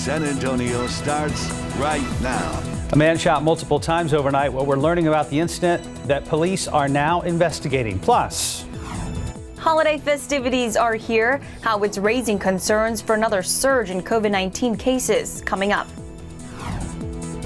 San Antonio starts right now. A man shot multiple times overnight. Well, we're learning about the incident that police are now investigating. Plus, holiday festivities are here, how it's raising concerns for another surge in COVID-19 cases coming up.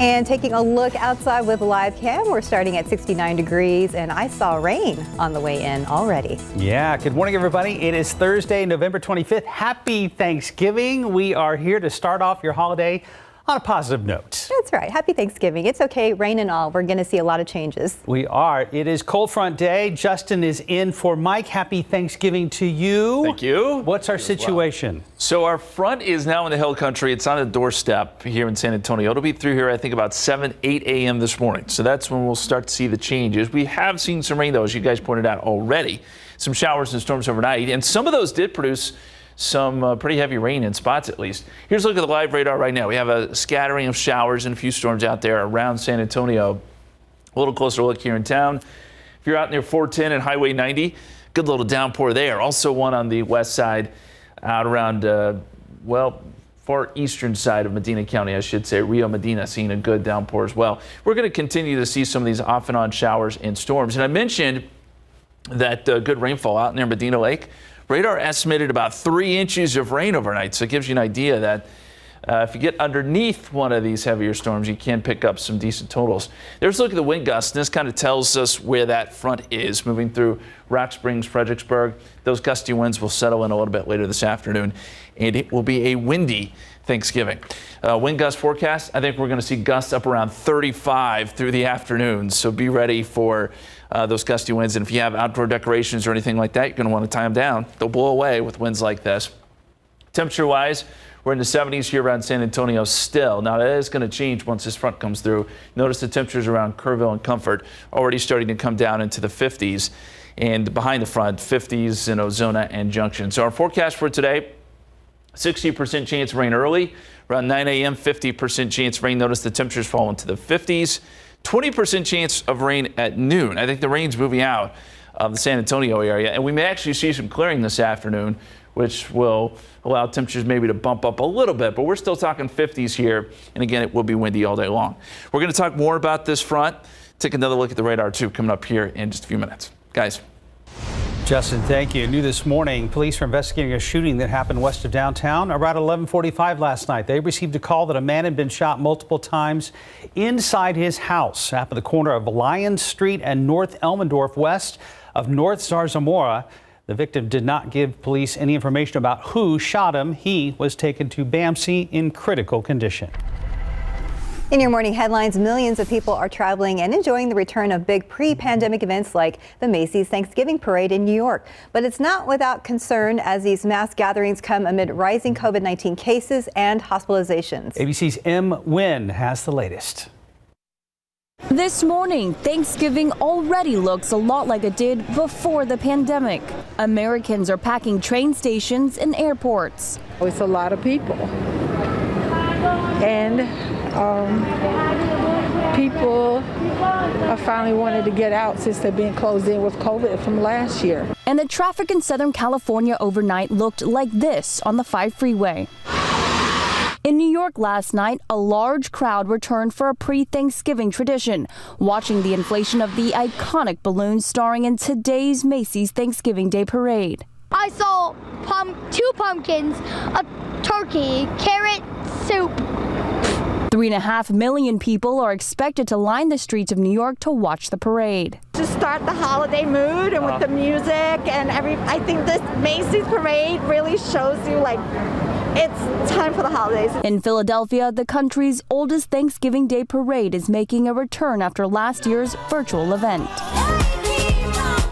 And taking a look outside with live cam, we're starting at 69 degrees and I saw rain on the way in already. Yeah, good morning, everybody. It is Thursday, November 25th. Happy Thanksgiving. We are here to start off your holiday on a positive note. That's right. Happy Thanksgiving. It's okay, rain and all. We're going to see a lot of changes. We are. It is cold front day. Justin is in for Mike. Happy Thanksgiving to you. Thank you. What's our situation? Well. So our front is now in the hill country. It's on a doorstep here in San Antonio. It'll be through here, I think, about 8 a.m. this morning. So that's when we'll start to see the changes. We have seen some rain, though, as you guys pointed out already. Some showers and storms overnight. And some of those did produce some pretty heavy rain in spots, at least. Here's a look at the live radar right now. We have a scattering of showers and a few storms out there around San Antonio. A little closer look here in town. If you're out near 410 and Highway 90, good little downpour there. Also one on the west side out around, far eastern side of Medina County, I should say. Rio Medina seeing a good downpour as well. We're going to continue to see some of these off and on showers and storms. And I mentioned that good rainfall out near Medina Lake. Radar estimated about 3 inches of rain overnight, so it gives you an idea that if you get underneath one of these heavier storms, you can pick up some decent totals. There's a look at the wind gusts, and this kind of tells us where that front is moving through Rock Springs, Fredericksburg. Those gusty winds will settle in a little bit later this afternoon, and it will be a windy Thanksgiving. Wind gust forecast, I think we're going to see gusts up around 35 through the afternoon, so be ready for those gusty winds. And if you have outdoor decorations or anything like that, you're going to want to tie them down. They'll blow away with winds like this. Temperature-wise, we're in the 70s here around San Antonio still. Now, that is going to change once this front comes through. Notice the temperatures around Kerrville and Comfort already starting to come down into the 50s. And behind the front, 50s in Ozona and Junction. So our forecast for today, 60% chance of rain early. Around 9 a.m., 50% chance of rain. Notice the temperatures fall into the 50s. 20% chance of rain at noon. I think the rain's moving out of the San Antonio area, and we may actually see some clearing this afternoon, which will allow temperatures maybe to bump up a little bit, but we're still talking 50s here, and again, it will be windy all day long. We're going to talk more about this front. Take another look at the radar, too, coming up here in just a few minutes. Guys. Justin, thank you. New this morning, police are investigating a shooting that happened west of downtown around 11:45 last night. They received a call that a man had been shot multiple times inside his house. Happened at the corner of Lyons Street and North Elmendorf, west of North Zarzamora. The victim did not give police any information about who shot him. He was taken to BAMC in critical condition. In your morning headlines, millions of people are traveling and enjoying the return of big pre-pandemic events like the Macy's Thanksgiving Parade in New York. But it's not without concern as these mass gatherings come amid rising COVID-19 cases and hospitalizations. ABC's M. Nguyen has the latest. This morning, Thanksgiving already looks a lot like it did before the pandemic. Americans are packing train stations and airports. It's a lot of people. And people are finally wanted to get out since they're being closed in with COVID from last year. And the traffic in Southern California overnight looked like this on the 5 freeway. In New York last night, a large crowd returned for a pre-Thanksgiving tradition, watching the inflation of the iconic balloons starring in today's Macy's Thanksgiving Day Parade. I saw 2 pumpkins, a turkey, carrot soup. 3.5 million people are expected to line the streets of New York to watch the parade. To start the holiday mood and with the music and I think this Macy's parade really shows you like it's time for the holidays. In Philadelphia, the country's oldest Thanksgiving Day parade is making a return after last year's virtual event.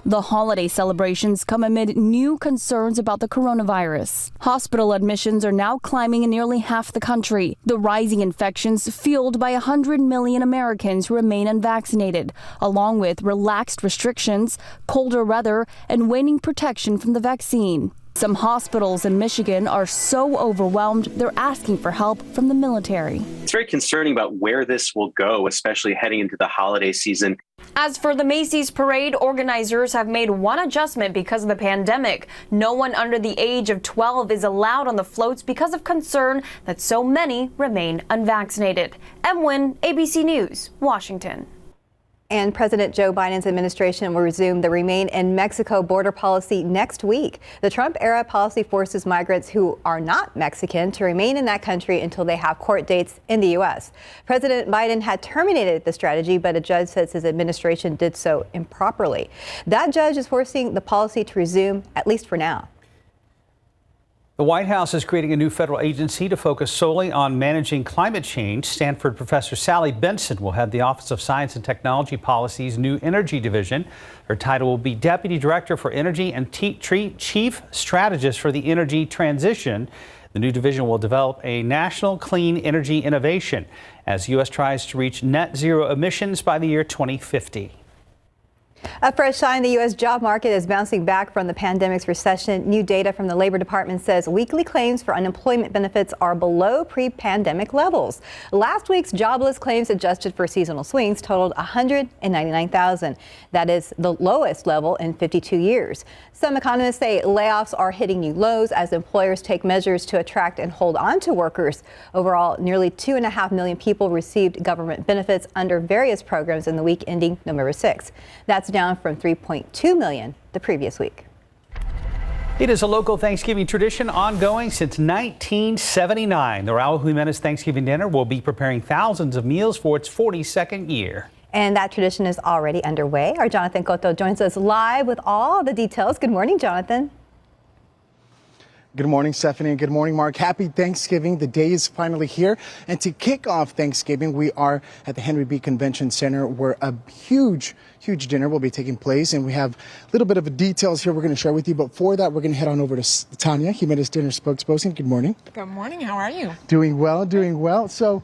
The holiday celebrations come amid new concerns about the coronavirus. Hospital admissions are now climbing in nearly half the country. The rising infections fueled by 100 million Americans who remain unvaccinated, along with relaxed restrictions, colder weather, and waning protection from the vaccine. Some hospitals in Michigan are so overwhelmed, they're asking for help from the military. It's very concerning about where this will go, especially heading into the holiday season. As for the Macy's parade, organizers have made one adjustment because of the pandemic. No one under the age of 12 is allowed on the floats because of concern that so many remain unvaccinated. Emwin, ABC News, Washington. And President Joe Biden's administration will resume the Remain in Mexico border policy next week. The Trump-era policy forces migrants who are not Mexican to remain in that country until they have court dates in the U.S. President Biden had terminated the strategy, but a judge says his administration did so improperly. That judge is forcing the policy to resume, at least for now. The White House is creating a new federal agency to focus solely on managing climate change. Stanford professor Sally Benson will head the Office of Science and Technology Policy's new energy division. Her title will be Deputy Director for Energy and Chief Strategist for the Energy Transition. The new division will develop a national clean energy innovation as U.S. tries to reach net zero emissions by the year 2050. A fresh sign the U.S. job market is bouncing back from the pandemic's recession. New data from the Labor Department says weekly claims for unemployment benefits are below pre-pandemic levels. Last week's jobless claims adjusted for seasonal swings totaled 199,000. That is the lowest level in 52 years. Some economists say layoffs are hitting new lows as employers take measures to attract and hold on to workers. Overall, nearly 2.5 million people received government benefits under various programs in the week ending November 6th. That's down from 3.2 million the previous week. It is a local Thanksgiving tradition ongoing since 1979. The Raul Jimenez Thanksgiving Dinner will be preparing thousands of meals for its 42nd year. And that tradition is already underway. Our Jonathan Cotto joins us live with all the details. Good morning, Jonathan. Good morning, Stephanie, and good morning, Mark. Happy Thanksgiving. The day is finally here. And to kick off Thanksgiving, we are at the Henry B. Convention Center where a huge dinner will be taking place. And we have a little bit of details here we're going to share with you. But for that, we're going to head on over to Tanya, Jimenez Dinner spokesperson. Good morning. Good morning. How are you? Doing well, doing well. So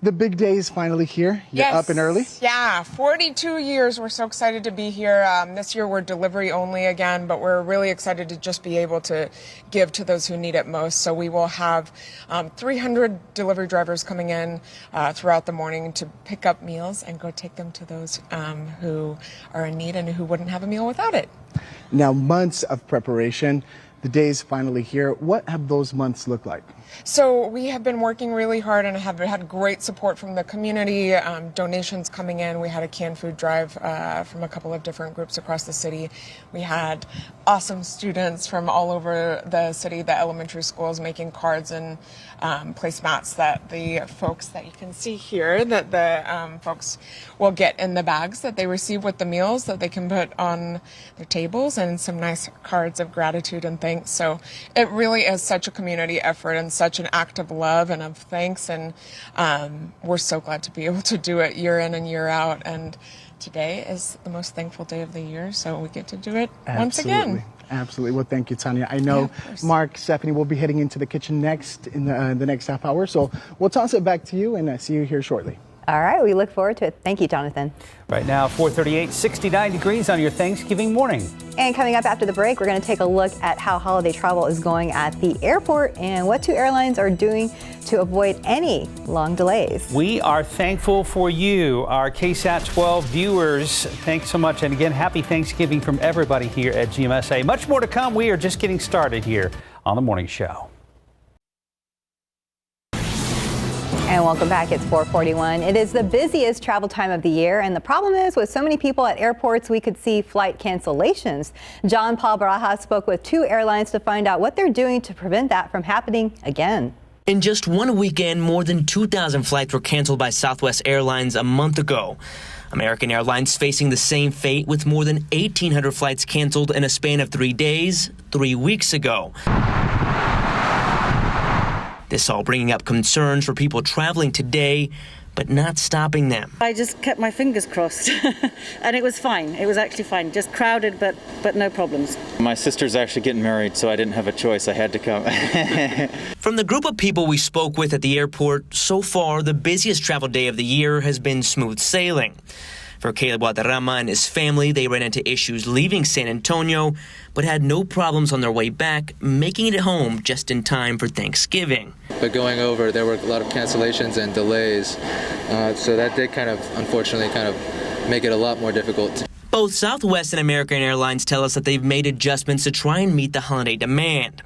the big day is finally here. You're up and early? Yeah, 42 years. We're so excited to be here. This year we're delivery only again, but we're really excited to just be able to give to those who need it most. So we will have 300 delivery drivers coming in throughout the morning to pick up meals and go take them to those who are in need and who wouldn't have a meal without it. Now, months of preparation. The day is finally here. What have those months looked like? So we have been working really hard and have had great support from the community, donations coming in. We had a canned food drive from a couple of different groups across the city. We had awesome students from all over the city, the elementary schools, making cards and placemats that the folks that you can see here, that the folks will get in the bags that they receive with the meals that they can put on their tables, and some nice cards of gratitude and thanks. So it really is such a community effort and such an act of love and of thanks, and we're so glad to be able to do it year in and year out. And today is the most thankful day of the year, so we get to do it once again. Absolutely. Well, thank you, Tanya. I know Mark, Stephanie will be heading into the kitchen next in the next half hour, so we'll toss it back to you and see you here shortly. All right, we look forward to it. Thank you, Jonathan. Right now, 4:38, 69 degrees on your Thanksgiving morning. And coming up after the break, we're going to take a look at how holiday travel is going at the airport and what two airlines are doing to avoid any long delays. We are thankful for you, our KSAT 12 viewers. Thanks so much. And again, happy Thanksgiving from everybody here at GMSA. Much more to come. We are just getting started here on the morning show. And welcome back. It's 4:41. It is the busiest travel time of the year, and the problem is with so many people at airports, we could see flight cancellations. John Paul Barajas spoke with two airlines to find out what they're doing to prevent that from happening again. In just one weekend, more than 2,000 flights were canceled by Southwest Airlines a month ago. American Airlines facing the same fate with more than 1,800 flights canceled in a span of 3 days, 3 weeks ago. This all bringing up concerns for people traveling today, but not stopping them. I just kept my fingers crossed, and it was fine. It was actually fine. Just crowded, but no problems. My sister's actually getting married, so I didn't have a choice. I had to come. From the group of people we spoke with at the airport, so far the busiest travel day of the year has been smooth sailing. For Caleb Guadarrama and his family, they ran into issues leaving San Antonio, but had no problems on their way back, making it home just in time for Thanksgiving. But going over, there were a lot of cancellations and delays, so that did kind of, unfortunately, make it a lot more difficult. Both Southwest and American Airlines tell us that they've made adjustments to try and meet the holiday demand.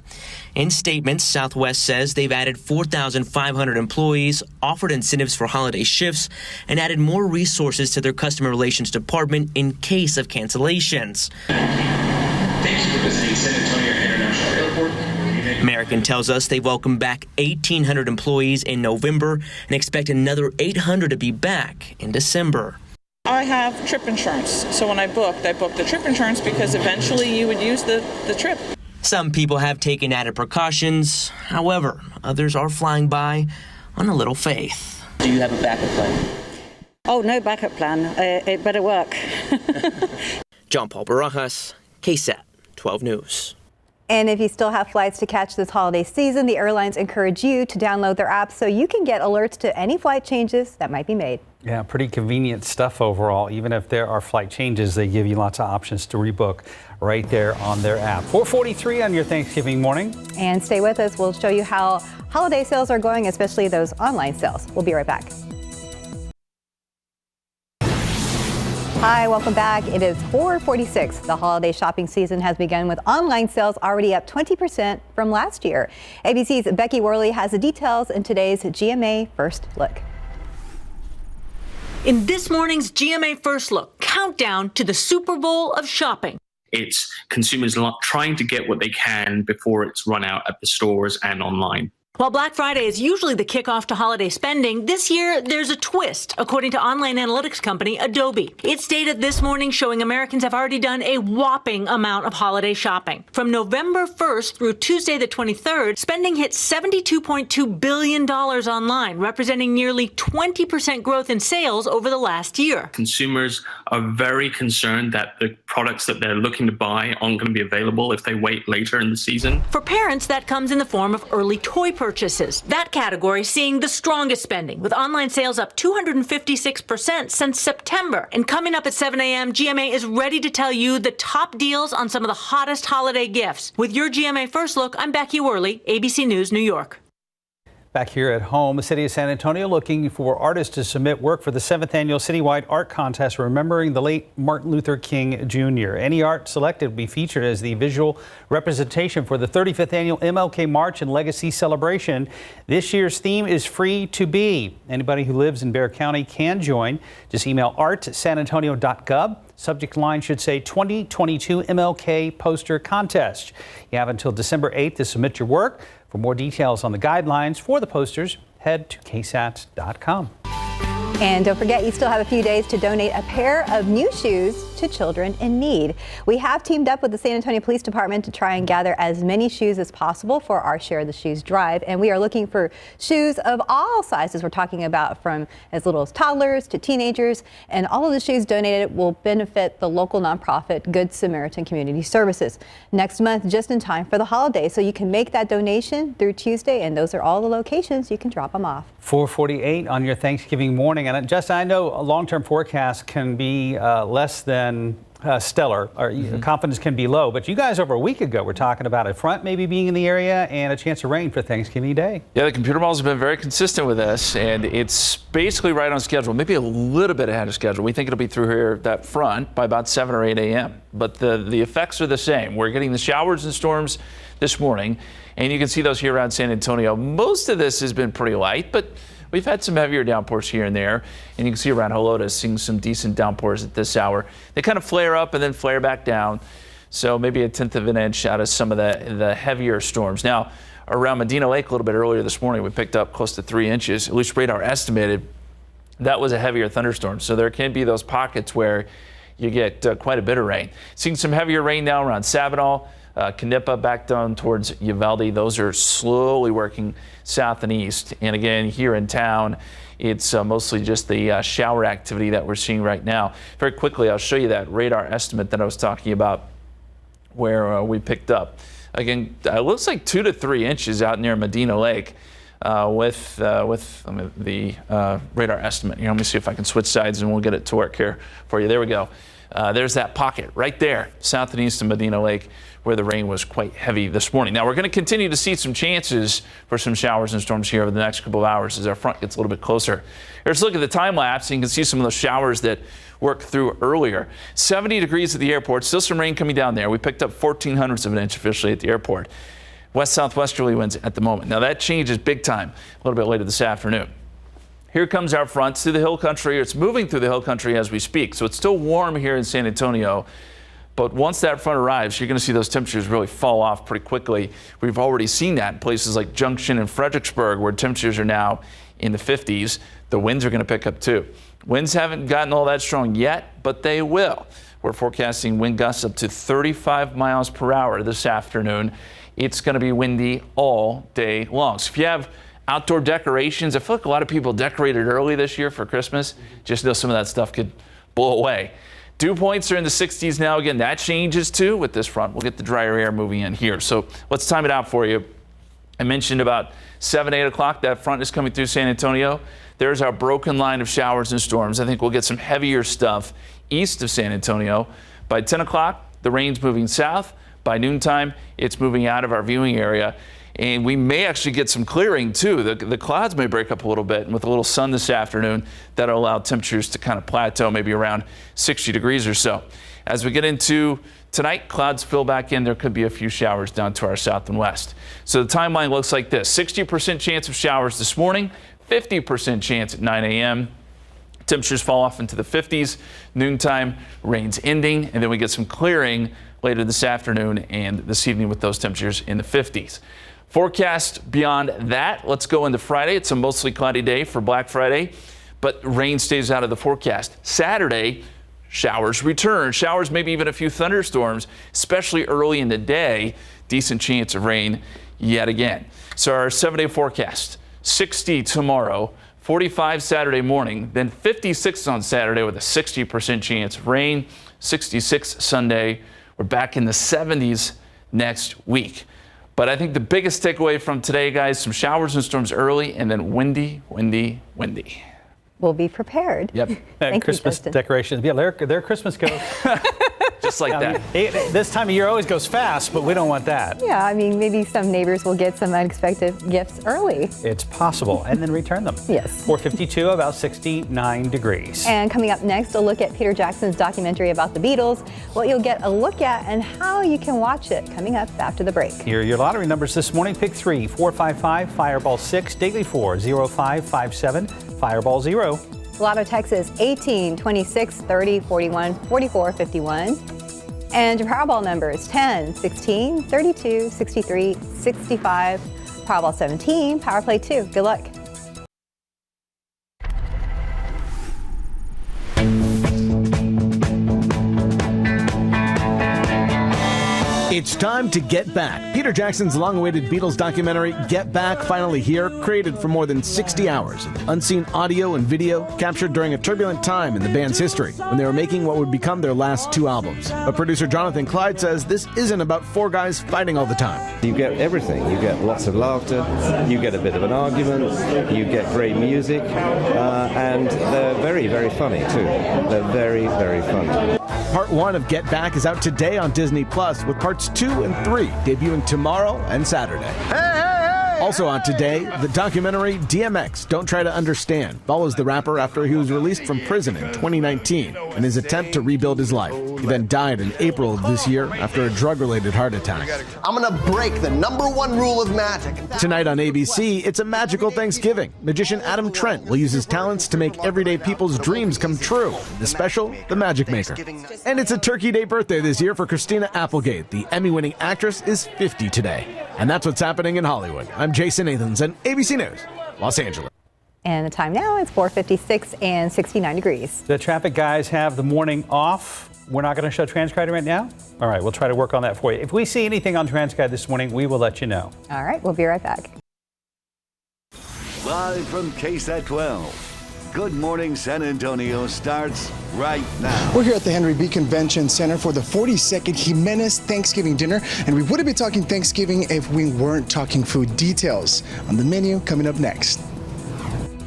In statements, Southwest says they've added 4,500 employees, offered incentives for holiday shifts, and added more resources to their customer relations department in case of cancellations. Thank you for visiting San Antonio International Airport. American tells us they welcomed back 1,800 employees in November and expect another 800 to be back in December. I have trip insurance, so when I booked the trip insurance because eventually you would use the trip. Some people have taken added precautions. However, others are flying by on a little faith. Do you have a backup plan? Oh, no backup plan. It better work. John Paul Barajas, KSAT 12 News. And if you still have flights to catch this holiday season, the airlines encourage you to download their app so you can get alerts to any flight changes that might be made. Yeah, pretty convenient stuff overall. Even if there are flight changes, they give you lots of options to rebook right there on their app. 4:43 on your Thanksgiving morning. And stay with us. We'll show you how holiday sales are going, especially those online sales. We'll be right back. Hi, welcome back. It is 4:46. The holiday shopping season has begun with online sales already up 20% from last year. ABC's Becky Worley has the details in today's GMA First Look. In this morning's GMA First Look, countdown to the Super Bowl of shopping. It's consumers trying to get what they can before it's run out at the stores and online. While Black Friday is usually the kickoff to holiday spending, this year there's a twist, according to online analytics company Adobe. Its data this morning showing Americans have already done a whopping amount of holiday shopping. From November 1st through Tuesday the 23rd, spending hit $72.2 billion online, representing nearly 20% growth in sales over the last year. Consumers are very concerned that the products that they're looking to buy aren't going to be available if they wait later in the season. For parents, that comes in the form of early toy purchases. That category seeing the strongest spending, with online sales up 256% since September. And coming up at 7 a.m., GMA is ready to tell you the top deals on some of the hottest holiday gifts. With your GMA First Look, I'm Becky Worley, ABC News, New York. Back here at home, the city of San Antonio looking for artists to submit work for the 7th annual citywide art contest remembering the late Martin Luther King Jr. Any art selected will be featured as the visual representation for the 35th annual MLK March and Legacy Celebration. This year's theme is Free to Be. Anybody who lives in Bexar County can join. Just email art@sanantonio.gov. Subject line should say 2022 MLK Poster Contest. You have until December 8th to submit your work. For more details on the guidelines for the posters, head to KSAT.com. And don't forget, you still have a few days to donate a pair of new shoes to children in need. We have teamed up with the San Antonio Police Department to try and gather as many shoes as possible for our Share the Shoes drive. And we are looking for shoes of all sizes. We're talking about from as little as toddlers to teenagers. And all of the shoes donated will benefit the local nonprofit Good Samaritan Community Services. Next month, just in time for the holidays. So you can make that donation through Tuesday. And those are all the locations you can drop them off. 4:48 on your Thanksgiving morning. And Justin, I know a long-term forecast can be less than stellar, or confidence can be low, but you guys over a week ago were talking about a front maybe being in the area and a chance of rain for Thanksgiving Day. Yeah, the computer models have been very consistent with this, and it's basically right on schedule, maybe a little bit ahead of schedule. We think it'll be through here, that front, by about 7 or 8 a.m. But the effects are the same. We're getting the showers and storms this morning, and you can see those here around San Antonio. Most of this has been pretty light, but we've had some heavier downpours here and there, and you can see around Helotes seeing some decent downpours at this hour. They kind of flare up and then flare back down, so maybe 1/10 of an inch out of some of the heavier storms. Now, around Medina Lake a little bit earlier this morning, we picked up close to 3 inches. At least radar estimated that was a heavier thunderstorm, so there can be those pockets where you get quite a bit of rain. Seeing some heavier rain now around Sabinal, Canipa back down towards Uvalde. Those are slowly working south and east. And again, here in town, it's mostly just the shower activity that we're seeing right now. Very quickly, I'll show you that radar estimate that I was talking about where we picked up. Again, it looks like 2 to 3 inches out near Medina Lake with the radar estimate. Here, let me see if I can switch sides and we'll get it to work here for you. There we go. There's that pocket right there, south and east of Medina Lake, where the rain was quite heavy this morning. Now, we're going to continue to see some chances for some showers and storms here over the next couple of hours as our front gets a little bit closer. Here's a look at the time lapse, and you can see some of those showers that worked through earlier. 70 degrees at the airport, still some rain coming down there. We picked up 0.14 of an inch officially at the airport. West-southwesterly winds at the moment. Now, that changes big time a little bit later this afternoon. Here comes our front through the hill country. It's moving through the hill country as we speak, so it's still warm here in San Antonio. But once that front arrives, you're going to see those temperatures really fall off pretty quickly. We've already seen that in places like Junction and Fredericksburg, where temperatures are now in the 50s. The winds are going to pick up too. Winds haven't gotten all that strong yet, but they will. We're forecasting wind gusts up to 35 miles per hour this afternoon. It's going to be windy all day long. So if you have outdoor decorations, I feel like a lot of people decorated early this year for Christmas. Just know some of that stuff could blow away. Dew points are in the 60s now. Again, that changes too with this front. We'll get the drier air moving in here. So let's time it out for you. I mentioned about 7, 8 o'clock that front is coming through San Antonio. There's our broken line of showers and storms. I think we'll get some heavier stuff east of San Antonio. By 10 o'clock, the rain's moving south. By noontime, it's moving out of our viewing area. And we may actually get some clearing too. The clouds may break up a little bit, and with a little sun this afternoon, that'll allow temperatures to kind of plateau, maybe around 60 degrees or so. As we get into tonight, clouds fill back in. There could be a few showers down to our south and west. So the timeline looks like this: 60% chance of showers this morning, 50% chance at 9 a.m. Temperatures fall off into the 50s. Noontime, rain's ending, and then we get some clearing later this afternoon and this evening with those temperatures in the 50s. Forecast beyond that, let's go into Friday. It's a mostly cloudy day for Black Friday, but rain stays out of the forecast. Saturday, showers return. Showers, maybe even a few thunderstorms, especially early in the day. Decent chance of rain yet again. So our 7-day forecast: 60 tomorrow, 45 Saturday morning, then 56 on Saturday with a 60% chance of rain, 66 Sunday. We're back in the 70s next week. But I think the biggest takeaway from today, guys, some showers and storms early, and then windy, windy, windy. We'll be prepared. Yep. Thank Christmas you, decorations. Yeah, their Christmas goes. Just like that. This time of year always goes fast, but we don't want that. Yeah, I mean, maybe some neighbors will get some unexpected gifts early. It's possible, and then return them. Yes. 4:52, about 69 degrees. And coming up next, a look at Peter Jackson's documentary about the Beatles, what you'll get a look at and how you can watch it, coming up after the break. Here are your lottery numbers this morning. Pick 3, 455, Fireball 6, Daily 4, 0557, Fireball 0. Lotto Texas 18, 26, 30, 41, 44, 51. And your Powerball numbers 10, 16, 32, 63, 65. Powerball 17, Power Play 2. Good luck. It's time to get back. Peter Jackson's long-awaited Beatles documentary, Get Back, finally here, created for more than 60 hours. Unseen audio and video captured during a turbulent time in the band's history when they were making what would become their last 2 albums. But producer Jonathan Clyde says this isn't about 4 guys fighting all the time. You get everything. You get lots of laughter, you get a bit of an argument, you get great music, and they're very, very funny too. They're very, very funny. Part 1 of Get Back is out today on Disney+, with parts 2 and 3 debuting tomorrow and Saturday. Also on today, the documentary DMX, Don't Try to Understand, follows the rapper after he was released from prison in 2019 in his attempt to rebuild his life. He then died in April of this year after a drug-related heart attack. I'm gonna break the #1 rule of magic. Tonight on ABC, it's a magical Thanksgiving. Magician Adam Trent will use his talents to make everyday people's dreams come true. The special, The Magic Maker. And it's a Turkey Day birthday this year for Christina Applegate. The Emmy-winning actress is 50 today. And that's what's happening in Hollywood. I'm Jason Nathans and ABC News, Los Angeles. And the time now is 4:56 and 69 degrees. The traffic guys have the morning off. We're not going to show TransGuide right now? All right, we'll try to work on that for you. If we see anything on TransGuide this morning, we will let you know. All right, we'll be right back. Live from KSAT 12. Good Morning San Antonio starts right now. We're here at the Henry B. Convention Center for the 42nd Jimenez Thanksgiving dinner, and we wouldn't be talking Thanksgiving if we weren't talking food. Details on the menu coming up next.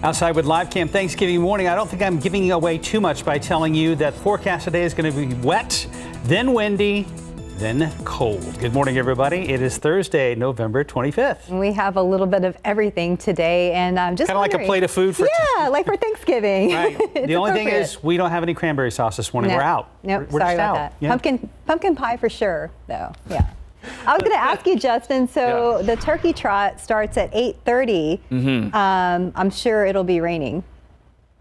Outside with Live Cam Thanksgiving morning. I don't think I'm giving away too much by telling you that the forecast today is going to be wet, then windy, then cold. Good morning, everybody. It is Thursday, November 25th. We have a little bit of everything today, and I'm just kind of like a plate of food for like for Thanksgiving. Right. The only thing is we don't have any cranberry sauce this morning. No. We're out. Nope. We're Sorry just about out. that. Yeah. Pumpkin pie for sure, though. Yeah. I was going to ask you, Justin. So the turkey trot starts at 8:30. Mm-hmm. I'm sure it'll be raining.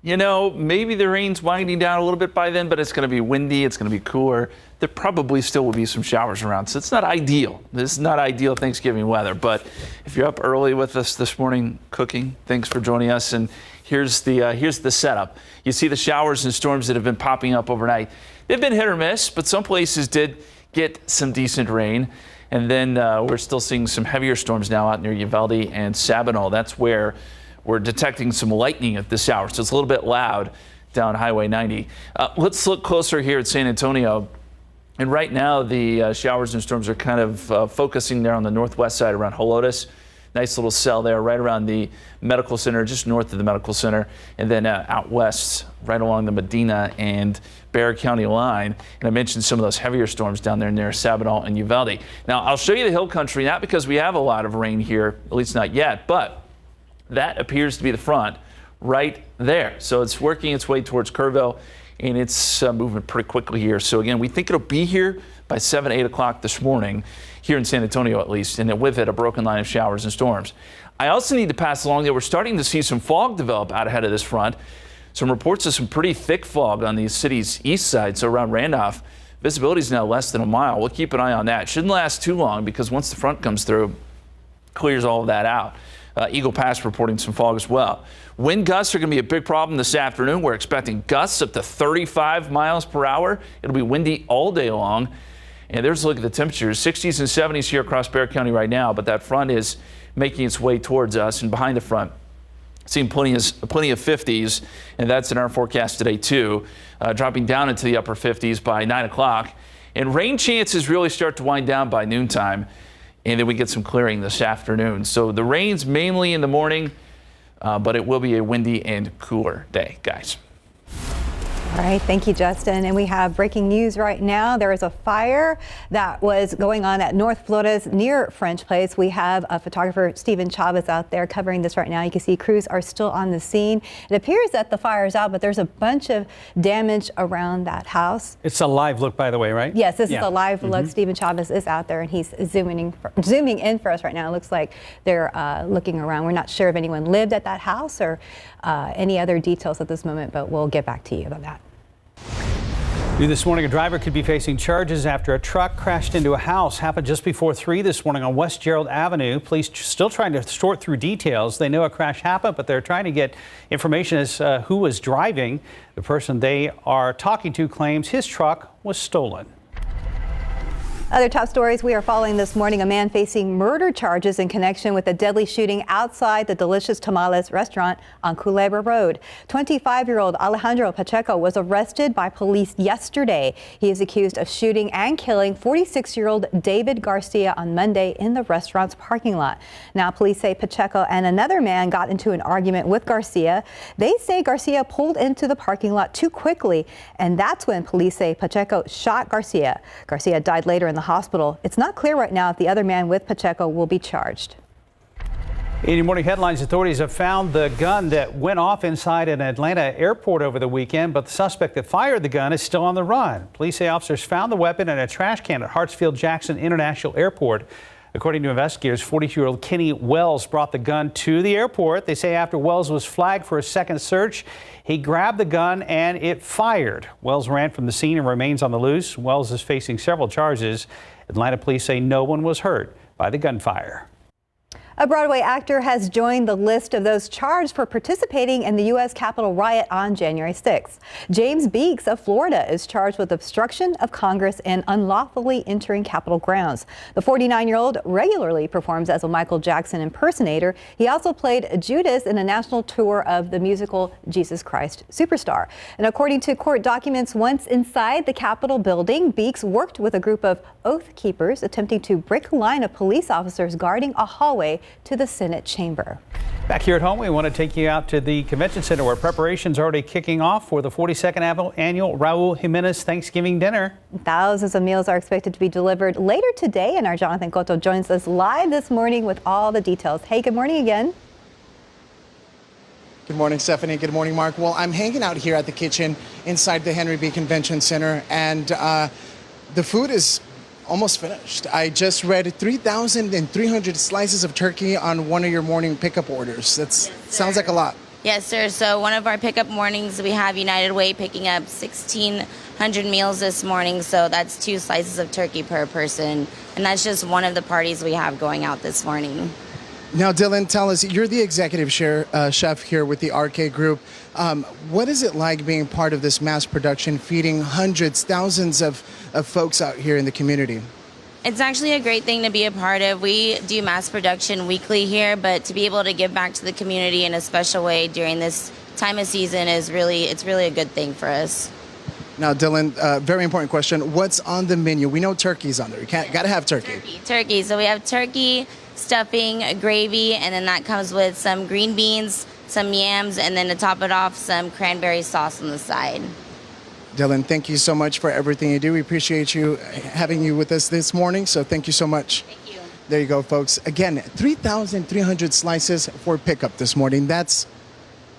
You know, maybe the rain's winding down a little bit by then, but it's going to be windy. It's going to be cooler. There probably still will be some showers around, so it's not ideal. This is not ideal Thanksgiving weather, but if you're up early with us this morning cooking, thanks for joining us. And here's the setup. You see the showers and storms that have been popping up overnight. They've been hit or miss, but some places did get some decent rain. And then we're still seeing some heavier storms now out near Uvalde and Sabinal. That's where we're detecting some lightning at this hour, so it's a little bit loud down Highway 90. Let's look closer here at San Antonio. And right now, the showers and storms are kind of focusing there on the northwest side around Helotes. Nice little cell there right around the medical center, just north of the medical center, and then out west, right along the Medina and Bexar County line. And I mentioned some of those heavier storms down there near Sabinal and Uvalde. Now, I'll show you the hill country, not because we have a lot of rain here, at least not yet, but that appears to be the front right there. So it's working its way towards Kerrville, and it's moving pretty quickly here. So again, we think it'll be here by 7, 8 o'clock this morning, here in San Antonio at least, and then with it a broken line of showers and storms. I also need to pass along that we're starting to see some fog develop out ahead of this front. Some reports of some pretty thick fog on the city's east side, so around Randolph. Visibility is now less than a mile. We'll keep an eye on that. Shouldn't last too long because once the front comes through, clears all of that out. Eagle Pass reporting some fog as well. Wind gusts are going to be a big problem this afternoon. We're expecting gusts up to 35 miles per hour. It'll be windy all day long. And there's a look at the temperatures, 60s and 70s here across Bexar County right now, but that front is making its way towards us, and behind the front, seeing plenty of 50s, and that's in our forecast today too, dropping down into the upper 50s by 9 o'clock. And rain chances really start to wind down by noontime, and then we get some clearing this afternoon. So the rain's mainly in the morning, but it will be a windy and cooler day, guys. All right, thank you, Justin. And we have breaking news right now. There is a fire that was going on at North Florida's near French Place. We have a photographer, Stephen Chavez, out there covering this right now. You can see crews are still on the scene. It appears that the fire is out, but there's a bunch of damage around that house. It's a live look, by the way, right? Yes, this is a live look. Stephen Chavez is out there, and he's zooming in for us right now. It looks like they're looking around. We're not sure if anyone lived at that house or any other details at this moment, but we'll get back to you on that. New this morning, a driver could be facing charges after a truck crashed into a house. Happened just before 3 this morning on West Gerald Avenue. Police still trying to sort through details. They know a crash happened, but they're trying to get information as who was driving. The person they are talking to claims his truck was stolen. Other top stories we are following this morning: a man facing murder charges in connection with a deadly shooting outside the Delicious Tamales restaurant on Culebra Road. 25-year-old Alejandro Pacheco was arrested by police yesterday. He is accused of shooting and killing 46-year-old David Garcia on Monday in the restaurant's parking lot. Now, police say Pacheco and another man got into an argument with Garcia. They say Garcia pulled into the parking lot too quickly, and that's when police say Pacheco shot Garcia. Garcia died later in the hospital. It's not clear right now if the other man with Pacheco will be charged. In your morning headlines, authorities have found the gun that went off inside an Atlanta airport over the weekend, but the suspect that fired the gun is still on the run. Police say officers found the weapon in a trash can at Hartsfield-Jackson International Airport. According to investigators, 42-year-old Kenny Wells brought the gun to the airport. They say after Wells was flagged for a second search, he grabbed the gun and it fired. Wells ran from the scene and remains on the loose. Wells is facing several charges. Atlanta police say no one was hurt by the gunfire. A Broadway actor has joined the list of those charged for participating in the U.S. Capitol riot on January 6th. James Beeks of Florida is charged with obstruction of Congress and unlawfully entering Capitol grounds. The 49-year-old regularly performs as a Michael Jackson impersonator. He also played Judas in a national tour of the musical Jesus Christ Superstar. And according to court documents, once inside the Capitol building, Beeks worked with a group of Oath Keepers attempting to break a line of police officers guarding a hallway to the Senate chamber. Back here at home, we want to take you out to the convention center where preparations are already kicking off for the 42nd annual Raul Jimenez Thanksgiving dinner. Thousands of meals are expected to be delivered later today, and our Jonathan Cotto joins us live this morning with all the details. Hey, good morning again. Good morning, Stephanie. Good morning, Mark. Well, I'm hanging out here at the kitchen inside the Henry B. Convention Center, and the food is almost finished. I just read 3,300 slices of turkey on one of your morning pickup orders. That sounds like a lot. Yes, sir. So one of our pickup mornings, we have United Way picking up 1,600 meals this morning. So that's 2 slices of turkey per person. And that's just one of the parties we have going out this morning. Now, Dylan, tell us, you're the executive chef here with the RK Group. What is it like being part of this mass production, feeding hundreds, thousands of folks out here in the community? It's actually a great thing to be a part of. We do mass production weekly here, but to be able to give back to the community in a special way during this time of season it's really a good thing for us. Now, Dylan, very important question. What's on the menu? We know turkey's on there. You got to have turkey. Turkey. So we have turkey, stuffing, gravy, and then that comes with some green beans, some yams, and then to top it off, some cranberry sauce on the side. Dylan, thank you so much for everything you do. We appreciate you having you with us this morning, so thank you so much. Thank you. There you go, folks. Again, 3,300 slices for pickup this morning. That's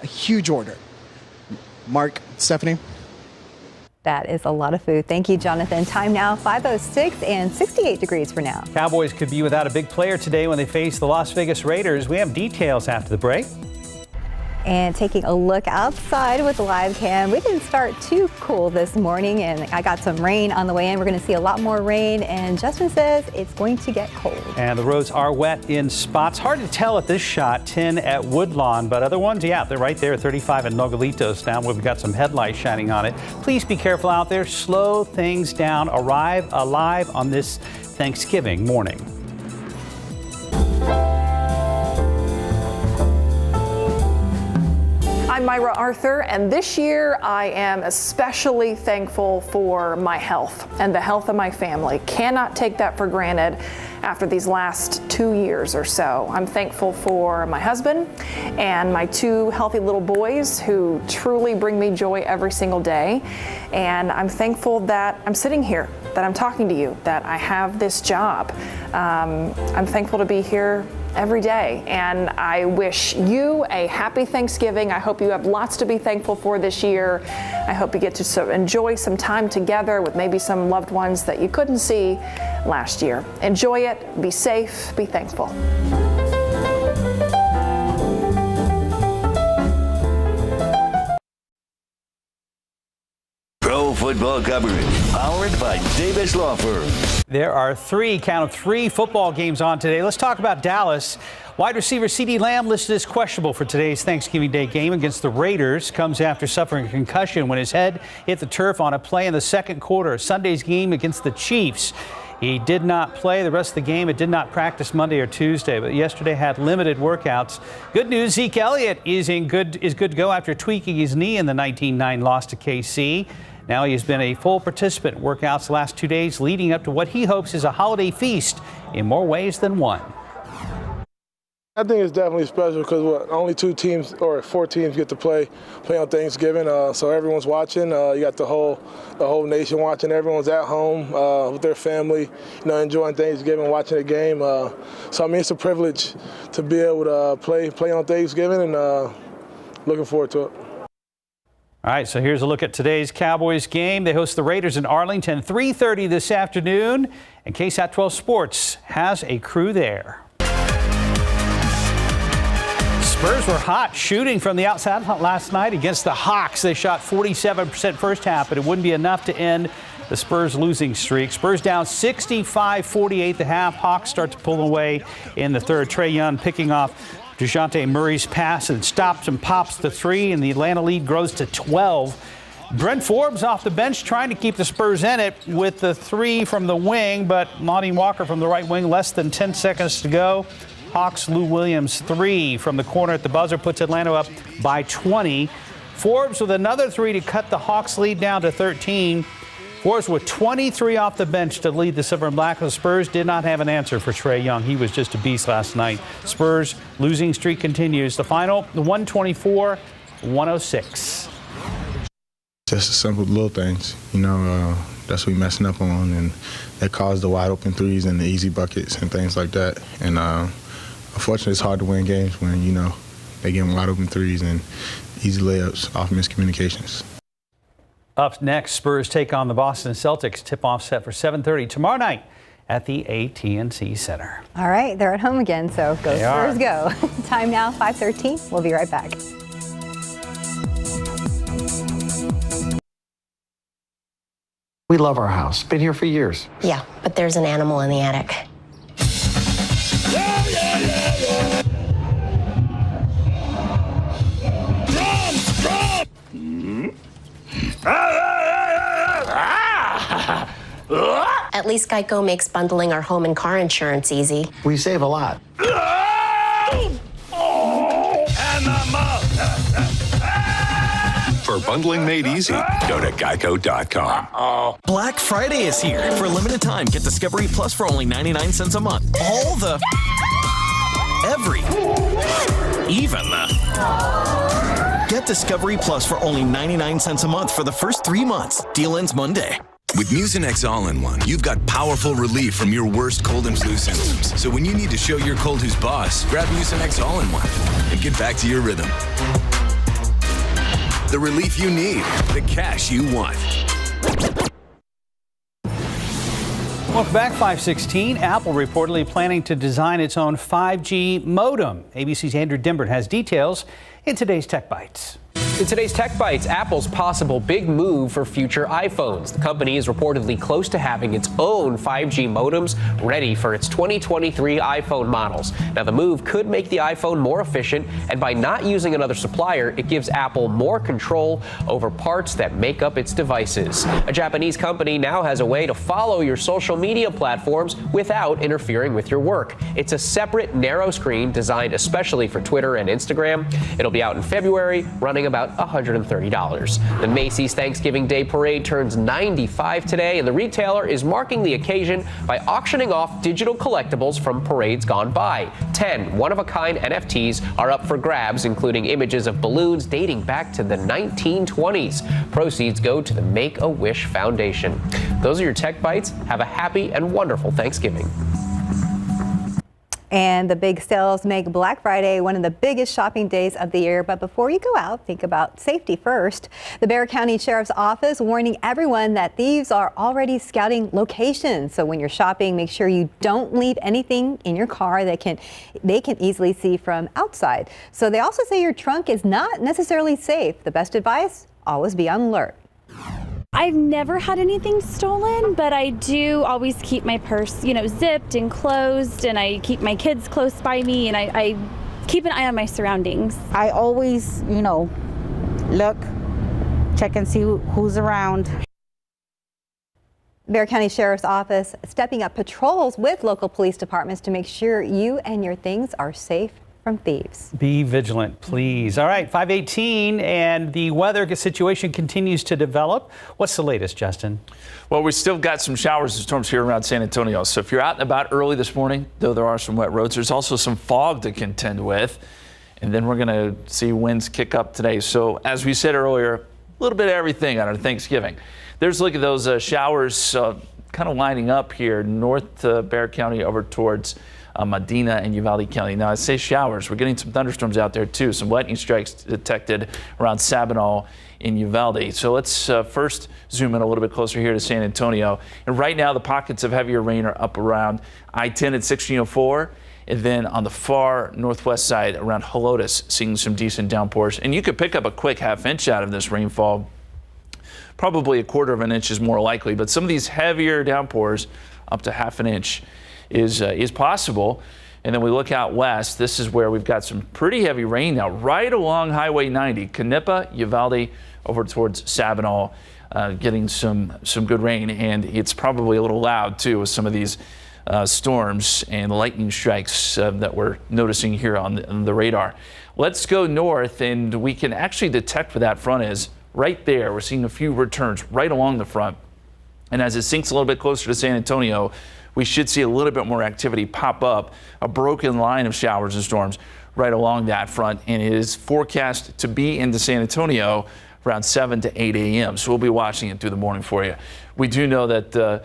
a huge order. Mark, Stephanie? That is a lot of food. Thank you, Jonathan. Time now, 5:06 and 68 degrees for now. Cowboys could be without a big player today when they face the Las Vegas Raiders. We have details after the break. And taking a look outside with the live cam, we didn't start too cool this morning, and I got some rain on the way in. We're going to see a lot more rain, and Justin says it's going to get cold. And the roads are wet in spots. Hard to tell at this shot, 10 at Woodlawn, but other ones, yeah, they're right there, 35 at Nogalitos now. We've got some headlights shining on it. Please be careful out there. Slow things down. Arrive alive on this Thanksgiving morning. I'm Myra Arthur, and this year I am especially thankful for my health and the health of my family. Cannot take that for granted after these last 2 years or so. I'm thankful for my husband and my 2 healthy little boys who truly bring me joy every single day. And I'm thankful that I'm sitting here, that I'm talking to you, that I have this job. I'm thankful to be here every day, and I wish you a happy Thanksgiving. I hope you have lots to be thankful for this year. I hope you get to enjoy some time together with maybe some loved ones that you couldn't see last year. Enjoy it, be safe, be thankful. Pro football coverage, powered by Davis Law Firm. There are 3 football games on today. Let's talk about Dallas. Wide receiver CeeDee Lamb listed as questionable for today's Thanksgiving Day game against the Raiders. Comes after suffering a concussion when his head hit the turf on a play in the second quarter. Sunday's game against the Chiefs. He did not play the rest of the game. It did not practice Monday or Tuesday, but yesterday had limited workouts. Good news, Zeke Elliott is good to go after tweaking his knee in the 19-9 loss to KC. Now he has been a full participant in workouts the last 2 days, leading up to what he hopes is a holiday feast in more ways than one. I think it's definitely special because only 2 teams or 4 teams get to play on Thanksgiving. So everyone's watching. You got the whole nation watching. Everyone's at home with their family, enjoying Thanksgiving, watching the game. So I mean, it's a privilege to be able to play on Thanksgiving, and looking forward to it. All right, so here's a look at today's Cowboys game. They host the Raiders in Arlington, 3:30 this afternoon, and KSAT 12 Sports has a crew there. Spurs were hot shooting from the outside last night against the Hawks. They shot 47% first half, but it wouldn't be enough to end the Spurs losing streak. Spurs down 65-48 at the half. Hawks start to pull away in the third. Trae Young picking off DeJounte Murray's pass and stops and pops the 3, and the Atlanta lead grows to 12. Brent Forbes off the bench trying to keep the Spurs in it with the 3 from the wing, but Lonnie Walker from the right wing, less than 10 seconds to go. Hawks' Lou Williams 3 from the corner at the buzzer puts Atlanta up by 20. Forbes with another 3 to cut the Hawks lead down to 13. Warriors with 23 off the bench to lead the Silver and Black. The Spurs did not have an answer for Trae Young. He was just a beast last night. Spurs losing streak continues. The final, 124-106. Just simple little things, that's what we messing up on, and that caused the wide open threes and the easy buckets and things like that. And unfortunately, it's hard to win games when, they get wide open threes and easy layups off miscommunications. Up next, Spurs take on the Boston Celtics. Tip-off set for 7:30 tomorrow night at the AT&T Center. All right, they're at home again, so go Spurs go. Time now, 5:13. We'll be right back. We love our house. Been here for years. Yeah, but there's an animal in the attic. At least Geico makes bundling our home and car insurance easy. We save a lot. For bundling made easy, go to geico.com. Black Friday is here. For a limited time, get Discovery Plus for only 99 cents a month. All the... every... even the... Get Discovery Plus for only 99 cents a month for the first 3 months. Deal ends Monday. With Mucinex All-in-One, you've got powerful relief from your worst cold and flu symptoms. So when you need to show your cold who's boss, grab Mucinex All-in-One and get back to your rhythm. The relief you need, the cash you want. Welcome back, 5:16. Apple reportedly planning to design its own 5G modem. ABC's Andrew Dimbert has details in today's Tech Bites. In today's Tech Bites, Apple's possible big move for future iPhones. The company is reportedly close to having its own 5G modems ready for its 2023 iPhone models. Now, the move could make the iPhone more efficient, and by not using another supplier, it gives Apple more control over parts that make up its devices. A Japanese company now has a way to follow your social media platforms without interfering with your work. It's a separate, narrow screen designed especially for Twitter and Instagram. It'll be out in February, running about $130. The Macy's Thanksgiving Day Parade turns 95 today, and the retailer is marking the occasion by auctioning off digital collectibles from parades gone by. 10 one-of-a-kind NFTs are up for grabs, including images of balloons dating back to the 1920s. Proceeds go to the Make-A-Wish Foundation. Those are your Tech Bites. Have a happy and wonderful Thanksgiving. And the big sales make Black Friday one of the biggest shopping days of the year. But before you go out, think about safety first. The Bexar County Sheriff's Office warning everyone that thieves are already scouting locations. So when you're shopping, make sure you don't leave anything in your car that they can easily see from outside. So they also say your trunk is not necessarily safe. The best advice, always be on alert. I've never had anything stolen, but I do always keep my purse, zipped and closed, and I keep my kids close by me, and I keep an eye on my surroundings. I always, look, check and see who's around. Bexar County Sheriff's Office stepping up patrols with local police departments to make sure you and your things are safe from thieves. Be vigilant, please. All right, 5:18, and the weather situation continues to develop. What's the latest, Justin? Well, we still got some showers and storms here around San Antonio. So if you're out and about early this morning, though there are some wet roads, there's also some fog to contend with. And then we're going to see winds kick up today. So as we said earlier, a little bit of everything on our Thanksgiving. There's a look at those showers kind of lining up here north Bexar County over towards Medina and Uvalde County. Now, I say showers. We're getting some thunderstorms out there, too. Some lightning strikes detected around Sabinal in Uvalde. So let's first zoom in a little bit closer here to San Antonio. And right now, the pockets of heavier rain are up around I-10 at 1604. And then on the far northwest side around Helotes, seeing some decent downpours. And you could pick up a quick half-inch out of this rainfall. Probably a quarter of an inch is more likely. But some of these heavier downpours, up to half an inch, is possible. And then we look out west. This is where we've got some pretty heavy rain now, right along Highway 90, Canepa, Uvalde, over towards Sabinal, getting some good rain. And it's probably a little loud too with some of these storms and lightning strikes that we're noticing here on the radar. Let's go north, and we can actually detect where that front is right there. We're seeing a few returns right along the front. And as it sinks a little bit closer to San Antonio, we should see a little bit more activity pop up, a broken line of showers and storms right along that front. And it is forecast to be into San Antonio around 7 to 8 a.m. So we'll be watching it through the morning for you. We do know that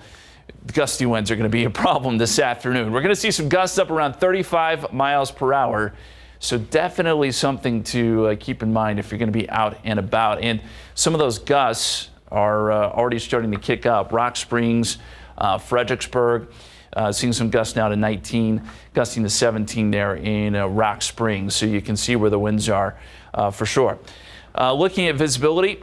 gusty winds are going to be a problem this afternoon. We're going to see some gusts up around 35 miles per hour. So definitely something to keep in mind if you're going to be out and about. And some of those gusts are already starting to kick up. Rock Springs, Fredericksburg, seeing some gusts now to 19, gusting to 17 there in Rock Springs. So you can see where the winds are for sure. Looking at visibility,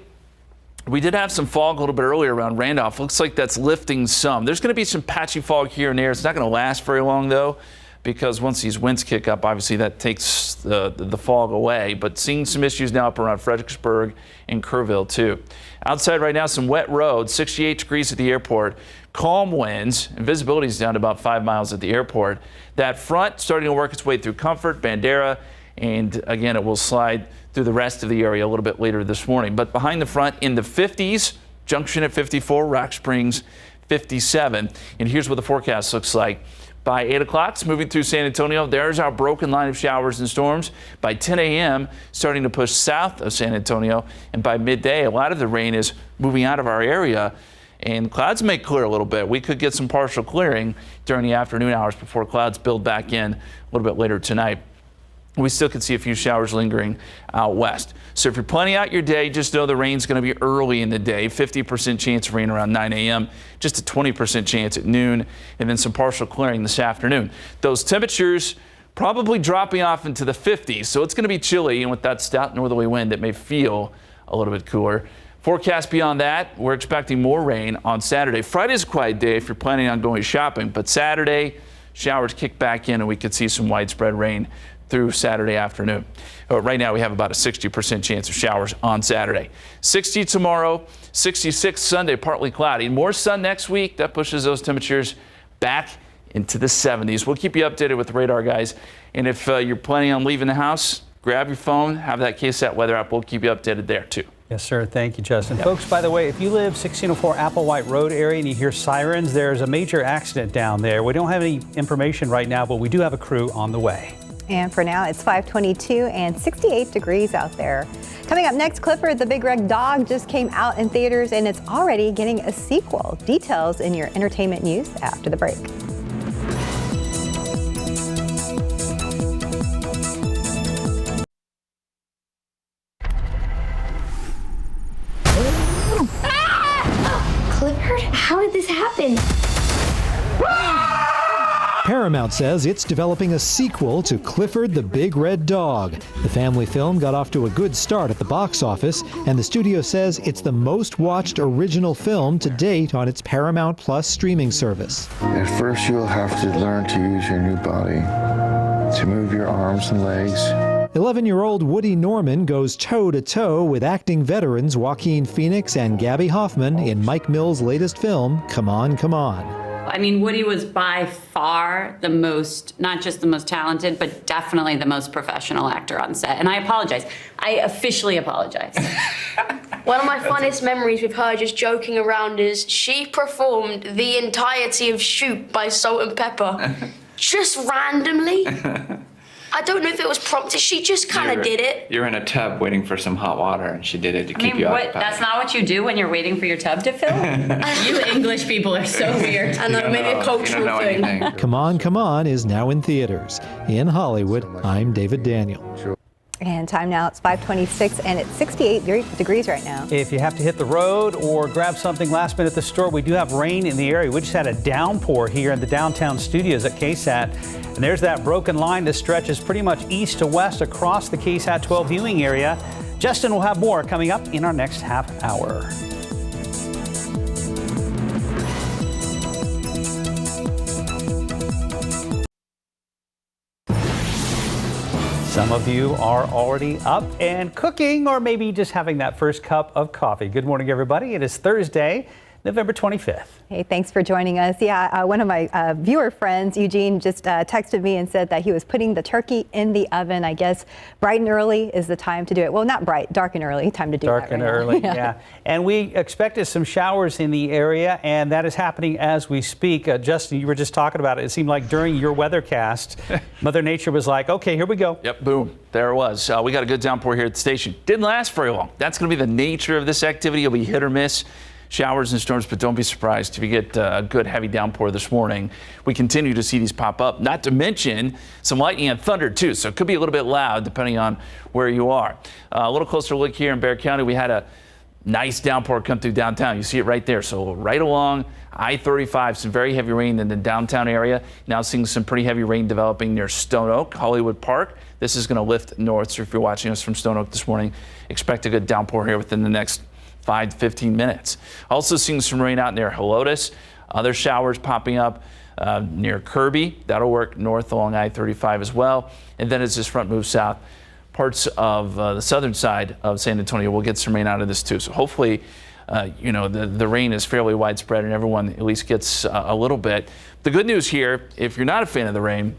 we did have some fog a little bit earlier around Randolph. Looks like that's lifting some. There's going to be some patchy fog here and there. It's not going to last very long, though, because once these winds kick up, obviously that takes the fog away. But seeing some issues now up around Fredericksburg and Kerrville, too. Outside right now, some wet roads, 68 degrees at the airport, calm winds, and visibility is down to about 5 miles at the airport. That front starting to work its way through Comfort, Bandera, and again, it will slide through the rest of the area a little bit later this morning. But behind the front in the 50s, Junction at 54, Rock Springs 57. And here's what the forecast looks like. By 8 o'clock, it's moving through San Antonio. There's our broken line of showers and storms. By 10 a.m., starting to push south of San Antonio. And by midday, a lot of the rain is moving out of our area. And clouds may clear a little bit. We could get some partial clearing during the afternoon hours before clouds build back in a little bit later tonight. We still could see a few showers lingering out west. So if you're planning out your day, just know the rain's going to be early in the day. 50% chance of rain around 9 a.m., just a 20% chance at noon, and then some partial clearing this afternoon. Those temperatures probably dropping off into the 50s, so it's going to be chilly, and with that stout northerly wind, it may feel a little bit cooler. Forecast beyond that, we're expecting more rain on Saturday. Friday's a quiet day if you're planning on going shopping, but Saturday, showers kick back in, and we could see some widespread rain through Saturday afternoon. Right now we have about a 60% chance of showers on Saturday. 60 tomorrow, 66 Sunday, partly cloudy. More sun next week. That pushes those temperatures back into the 70s. We'll keep you updated with the radar, guys. And if you're planning on leaving the house, grab your phone, have that KSAT weather app. We'll keep you updated there too. Yes, sir. Thank you, Justin. Yep. Folks, by the way, if you live 1604 Applewhite Road area and you hear sirens, there's a major accident down there. We don't have any information right now, but we do have a crew on the way. And for now, it's 5:22 and 68 degrees out there. Coming up next, Clifford, the Big Red Dog just came out in theaters and it's already getting a sequel. Details in your entertainment news after the break. Clifford, how did this happen? Paramount says it's developing a sequel to Clifford the Big Red Dog. The family film got off to a good start at the box office, and the studio says it's the most watched original film to date on its Paramount Plus streaming service. At first, you'll have to learn to use your new body, to move your arms and legs. 11-year-old Woody Norman goes toe-to-toe with acting veterans Joaquin Phoenix and Gabby Hoffman in Mike Mills' latest film, Come On, Come On. I mean, Woody was by far the most, not just the most talented, but definitely the most professional actor on set. And I apologize. I officially apologize. One of my funnest memories with her just joking around is she performed the entirety of Shoot by Salt and Pepper. Just randomly. I don't know if it was prompted. She just kind of did it. You're in a tub waiting for some hot water, and she did it to keep you occupied. That's not what you do when you're waiting for your tub to fill? You English people are so weird. And that made a cultural thing. Come On is now in theaters. In Hollywood, I'm David Daniel. And time now, it's 5:26 and it's 68 degrees right now. If you have to hit the road or grab something last minute at the store, we do have rain in the area. We just had a downpour here in the downtown studios at KSAT. And there's that broken line that stretches pretty much east to west across the KSAT 12 viewing area. Justin will have more coming up in our next half hour. Some of you are already up and cooking, or maybe just having that first cup of coffee. Good morning, everybody. It is Thursday, November 25th. Hey, thanks for joining us. Yeah, one of my viewer friends, Eugene, just texted me and said that he was putting the turkey in the oven. I guess bright and early is the time to do it. Well, not bright, dark and early time to do Dark that. and right early, now. yeah. And we expected some showers in the area, and that is happening as we speak. Justin, you were just talking about it. It seemed like during your weathercast, Mother Nature was like, okay, here we go. Yep, boom, there it was. We got a good downpour here at the station. Didn't last very long. That's going to be the nature of this activity. It'll be hit or miss. Showers and storms, but don't be surprised if you get a good heavy downpour this morning. We continue to see these pop up, not to mention some lightning and thunder too, so it could be a little bit loud depending on where you are. A little closer look here in Bexar County, we had a nice downpour come through downtown. You see it right there. So right along I-35, some very heavy rain in the downtown area. Now seeing some pretty heavy rain developing near Stone Oak, Hollywood Park. This is going to lift north, so if you're watching us from Stone Oak this morning, expect a good downpour here within the next 5 to 15 minutes. Also seeing some rain out near Helotes. Other showers popping up near Kirby. That'll work north along I-35 as well. And then as this front moves south, parts of the southern side of San Antonio will get some rain out of this too. So hopefully, the rain is fairly widespread and everyone at least gets a little bit. The good news here, if you're not a fan of the rain,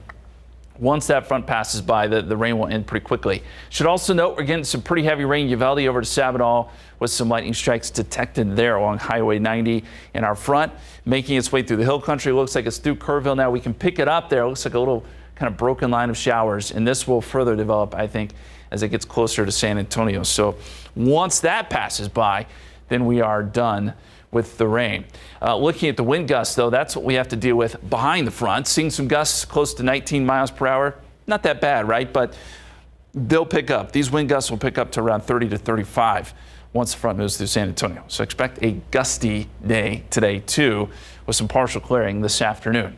once that front passes by, the rain will end pretty quickly. Should also note we're getting some pretty heavy rain Uvalde over to Sabinal with some lightning strikes detected there along Highway 90 in our front, making its way through the hill country. Looks like it's through Kerrville now. We can pick it up there. It looks like a little kind of broken line of showers, and this will further develop, I think, as it gets closer to San Antonio. So once that passes by, then we are done with the rain. Looking at the wind gusts, though, that's what we have to deal with behind the front. Seeing some gusts close to 19 miles per hour. Not that bad, right? But they'll pick up. These wind gusts will pick up to around 30 to 35 once the front moves through San Antonio. So expect a gusty day today, too, with some partial clearing this afternoon.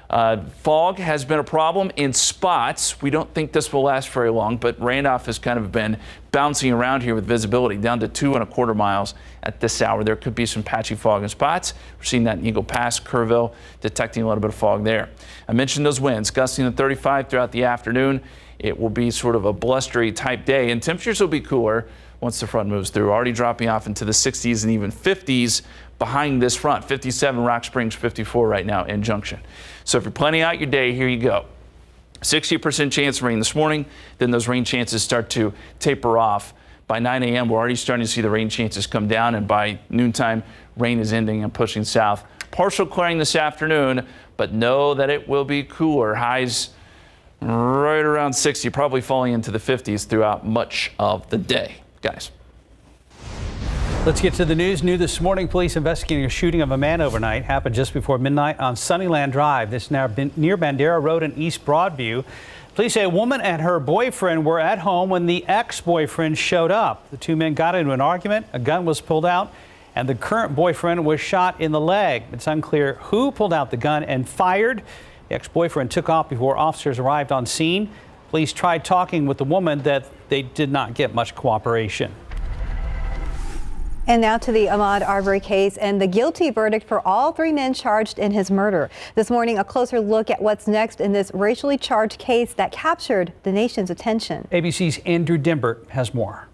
Fog has been a problem in spots. We don't think this will last very long, but Randolph has kind of been bouncing around here with visibility down to 2.25 miles at this hour. There could be some patchy fog in spots. We're seeing that in Eagle Pass, Kerrville, detecting a little bit of fog there. I mentioned those winds gusting to 35 throughout the afternoon. It will be sort of a blustery type day, and temperatures will be cooler once the front moves through, already dropping off into the 60s and even 50s behind this front. 57 Rock Springs, 54 right now in Junction. So if you're planning out your day, here you go. 60% chance of rain this morning, then those rain chances start to taper off. By 9 a.m., we're already starting to see the rain chances come down, and by noontime, rain is ending and pushing south. Partial clearing this afternoon, but know that it will be cooler. Highs right around 60, probably falling into the 50s throughout much of the day. Guys. Let's get to the news. New this morning, police investigating a shooting of a man overnight. Happened just before midnight on Sunnyland Drive. This now near Bandera Road in East Broadview. Police say a woman and her boyfriend were at home when the ex-boyfriend showed up. The two men got into an argument, a gun was pulled out, and the current boyfriend was shot in the leg. It's unclear who pulled out the gun and fired. The ex-boyfriend took off before officers arrived on scene. Police tried talking with the woman that they did not get much cooperation. And now to the Ahmaud Arbery case and the guilty verdict for all 3 men charged in his murder. This morning, a closer look at what's next in this racially charged case that captured the nation's attention. ABC's Andrew Dimbert has more.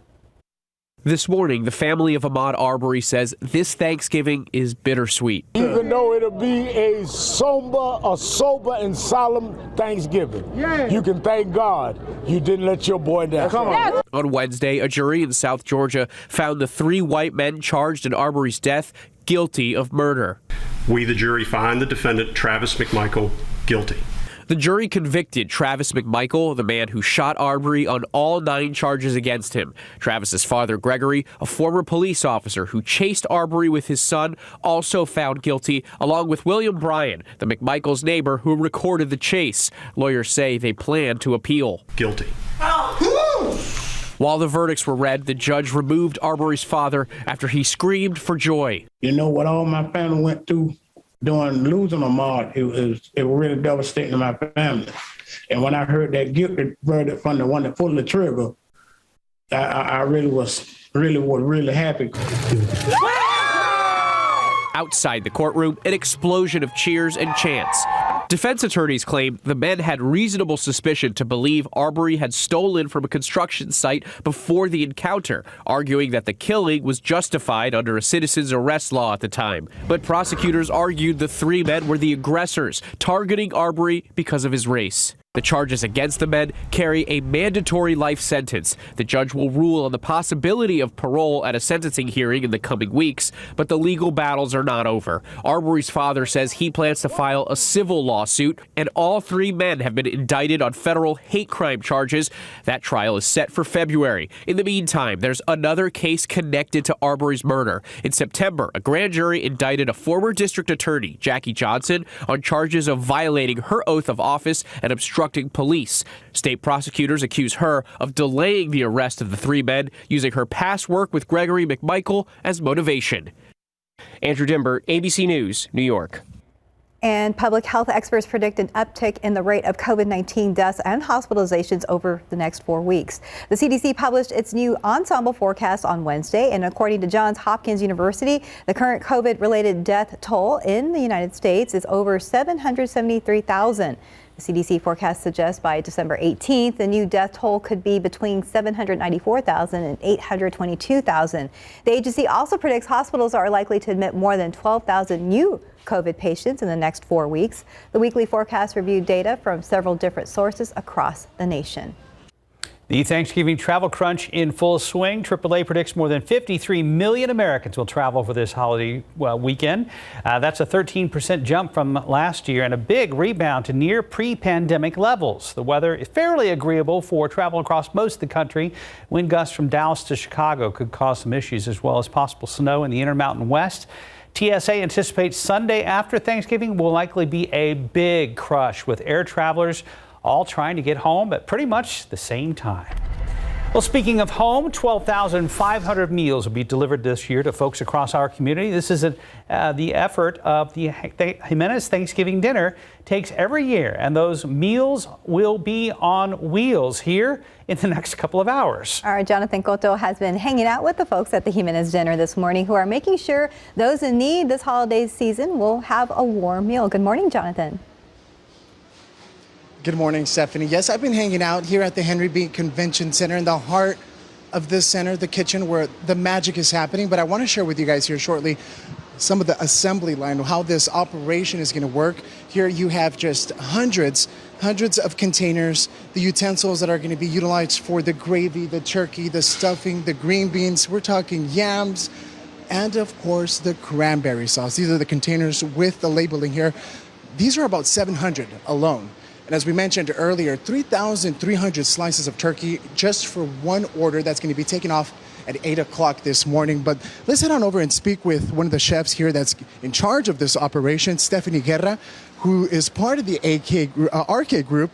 This morning, the family of Ahmaud Arbery says this Thanksgiving is bittersweet. Even though it'll be a sober and solemn Thanksgiving, you can thank God you didn't let your boy down. Come on. On Wednesday, a jury in South Georgia found the 3 white men charged in Arbery's death guilty of murder. We, the jury, find the defendant, Travis McMichael, guilty. The jury convicted Travis McMichael, the man who shot Arbery, on all 9 charges against him. Travis's father, Gregory, a former police officer who chased Arbery with his son, also found guilty, along with William Bryan, the McMichael's neighbor who recorded the chase. Lawyers say they plan to appeal. Guilty. While the verdicts were read, the judge removed Arbery's father after he screamed for joy. You know what all my family went through? During losing Ahmaud, it was really devastating to my family. And when I heard that guilty verdict from the one that pulled the trigger, I really was happy. Outside the courtroom, an explosion of cheers and chants. Defense attorneys claim the men had reasonable suspicion to believe Arbery had stolen from a construction site before the encounter, arguing that the killing was justified under a citizen's arrest law at the time. But prosecutors argued the three men were the aggressors, targeting Arbery because of his race. The charges against the men carry a mandatory life sentence. The judge will rule on the possibility of parole at a sentencing hearing in the coming weeks, but the legal battles are not over. Arbery's father says he plans to file a civil lawsuit, and all three men have been indicted on federal hate crime charges. That trial is set for February. In the meantime, there's another case connected to Arbery's murder. In September, a grand jury indicted a former district attorney, Jackie Johnson, on charges of violating her oath of office and obstructing police. State prosecutors accuse her of delaying the arrest of the three men, using her past work with Gregory McMichael as motivation. Andrew Dimbert, ABC News, New York. And public health experts predict an uptick in the rate of COVID-19 deaths and hospitalizations over the next 4 weeks. The CDC published its new ensemble forecast on Wednesday, and according to Johns Hopkins University, the current COVID-related death toll in the United States is over 773,000. The CDC forecast suggests by December 18th, the new death toll could be between 794,000 and 822,000. The agency also predicts hospitals are likely to admit more than 12,000 new COVID patients in the next 4 weeks. The weekly forecast reviewed data from several different sources across the nation. The Thanksgiving travel crunch in full swing. AAA predicts more than 53 million Americans will travel for this holiday weekend. That's a 13% jump from last year and a big rebound to near pre-pandemic levels. The weather is fairly agreeable for travel across most of the country. Wind gusts from Dallas to Chicago could cause some issues, as well as possible snow in the Intermountain West. TSA anticipates Sunday after Thanksgiving will likely be a big crush, with air travelers all trying to get home at pretty much the same time. Well, speaking of home, 12,500 meals will be delivered this year to folks across our community. This is the effort of the Jimenez Thanksgiving Dinner takes every year, and those meals will be on wheels here in the next couple of hours. Our Jonathan Cotto has been hanging out with the folks at the Jimenez Dinner this morning, who are making sure those in need this holiday season will have a warm meal. Good morning, Jonathan. Good morning, Stephanie. Yes, I've been hanging out here at the Henry B. Convention Center in the heart of this center, the kitchen where the magic is happening. But I want to share with you guys here shortly some of the assembly line, how this operation is going to work. Here you have just hundreds of containers, the utensils that are going to be utilized for the gravy, the turkey, the stuffing, the green beans. We're talking yams, and of course the cranberry sauce. These are the containers with the labeling here. These are about 700 alone. And as we mentioned earlier, 3,300 slices of turkey just for one order that's going to be taken off at 8 o'clock this morning. But let's head on over and speak with one of the chefs here that's in charge of this operation, Stephanie Guerra, who is part of the RK group,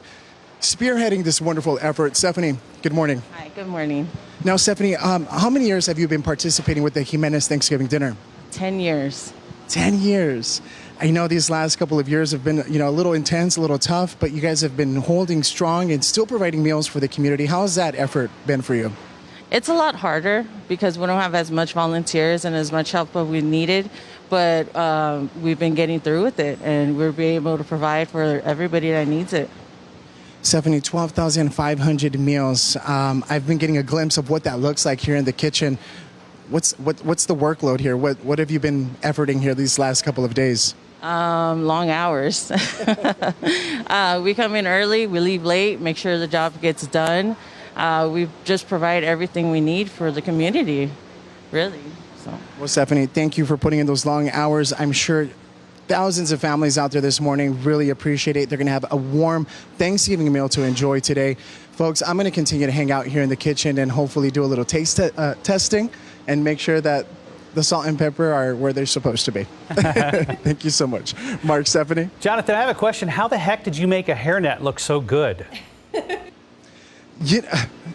spearheading this wonderful effort. Stephanie, good morning. Hi, good morning. Now, Stephanie, how many years have you been participating with the Jimenez Thanksgiving Dinner? 10 years. 10 years. I know these last couple of years have been, a little intense, a little tough, but you guys have been holding strong and still providing meals for the community. How has that effort been for you? It's a lot harder because we don't have as much volunteers and as much help as we needed, but we've been getting through with it, and we're being able to provide for everybody that needs it. Stephanie, 12,500 meals. I've been getting a glimpse of what that looks like here in the kitchen. What's the workload here? What have you been efforting here these last couple of days? Long hours. We come in early, we leave late, make sure the job gets done. We just provide everything we need for the community, really. So. Well, Stephanie, thank you for putting in those long hours. I'm sure thousands of families out there this morning really appreciate it. They're going to have a warm Thanksgiving meal to enjoy today. Folks, I'm going to continue to hang out here in the kitchen and hopefully do a little taste testing and make sure that the salt and pepper are where they're supposed to be. Thank you so much. Mark, Stephanie? Jonathan, I have a question. How the heck did you make a hairnet look so good?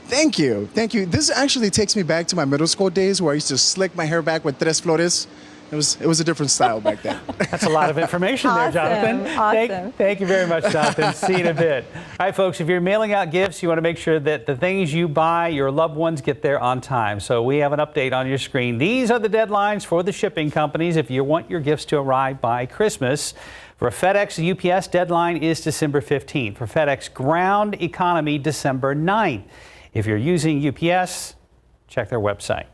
Thank you. This actually takes me back to my middle school days where I used to slick my hair back with tres flores It was a different style back then. That's a lot of information there, Jonathan. Awesome. Thank you very much, Jonathan. See you in a bit. All right, folks, if you're mailing out gifts, you want to make sure that the things you buy, your loved ones get there on time. So we have an update on your screen. These are the deadlines for the shipping companies if you want your gifts to arrive by Christmas. For FedEx, the UPS deadline is December 15th. For FedEx Ground Economy, December 9th. If you're using UPS, check their website.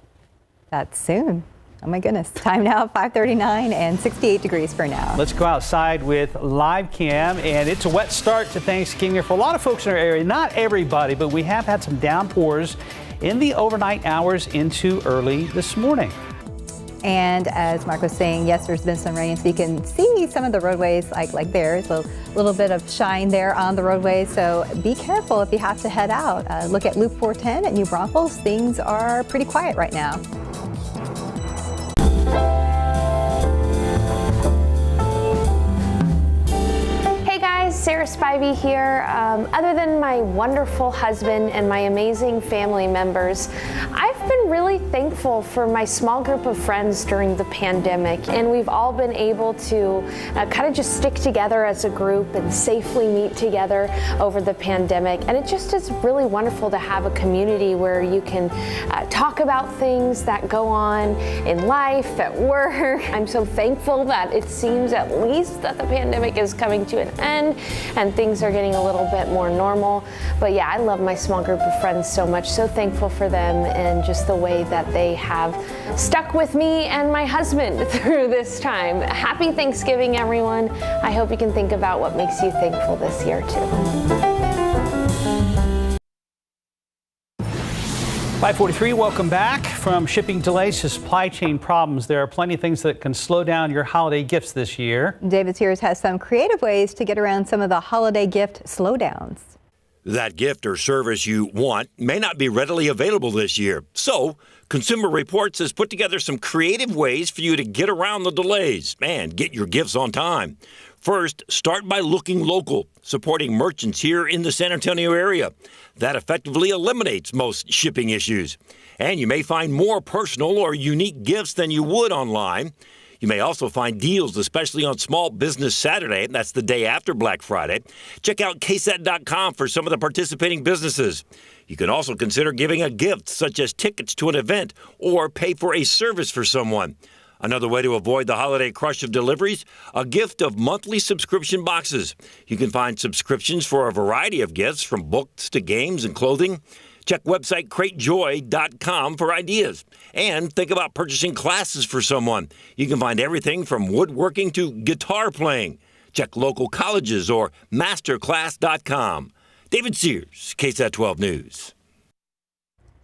That's soon. Oh my goodness. Time now, 5:39 and 68 degrees for now. Let's go outside with live cam, and it's a wet start to Thanksgiving for a lot of folks in our area. Not everybody, but we have had some downpours in the overnight hours into early this morning. And as Mark was saying, yes, there's been some rain, so you can see some of the roadways like there's a little bit of shine there on the roadways. So be careful if you have to head out. Look at Loop 410 at New Braunfels. Things are pretty quiet right now. Sarah Spivey here. Other than my wonderful husband and my amazing family members, I've been really thankful for my small group of friends during the pandemic, and we've all been able to kind of just stick together as a group and safely meet together over the pandemic. And it just is really wonderful to have a community where you can talk about things that go on in life, at work. I'm so thankful that it seems at least that the pandemic is coming to an end and things are getting a little bit more normal. But yeah, I love my small group of friends so much. So thankful for them and just the way that they have stuck with me and my husband through this time. Happy Thanksgiving, everyone. I hope you can think about what makes you thankful this year too. 5:43, welcome back. From shipping delays to supply chain problems, there are plenty of things that can slow down your holiday gifts this year. David Sears has some creative ways to get around some of the holiday gift slowdowns. That gift or service you want may not be readily available this year. So, Consumer Reports has put together some creative ways for you to get around the delays and get your gifts on time. First, start by looking local, supporting merchants here in the San Antonio area. That effectively eliminates most shipping issues. And you may find more personal or unique gifts than you would online. You may also find deals, especially on Small Business Saturday. That's the day after Black Friday. Check out KSAT.com for some of the participating businesses. You can also consider giving a gift, such as tickets to an event, or pay for a service for someone. Another way to avoid the holiday crush of deliveries, a gift of monthly subscription boxes. You can find subscriptions for a variety of gifts, from books to games and clothing. Check website cratejoy.com for ideas. And think about purchasing classes for someone. You can find everything from woodworking to guitar playing. Check local colleges or masterclass.com. David Sears, KSAT 12 News.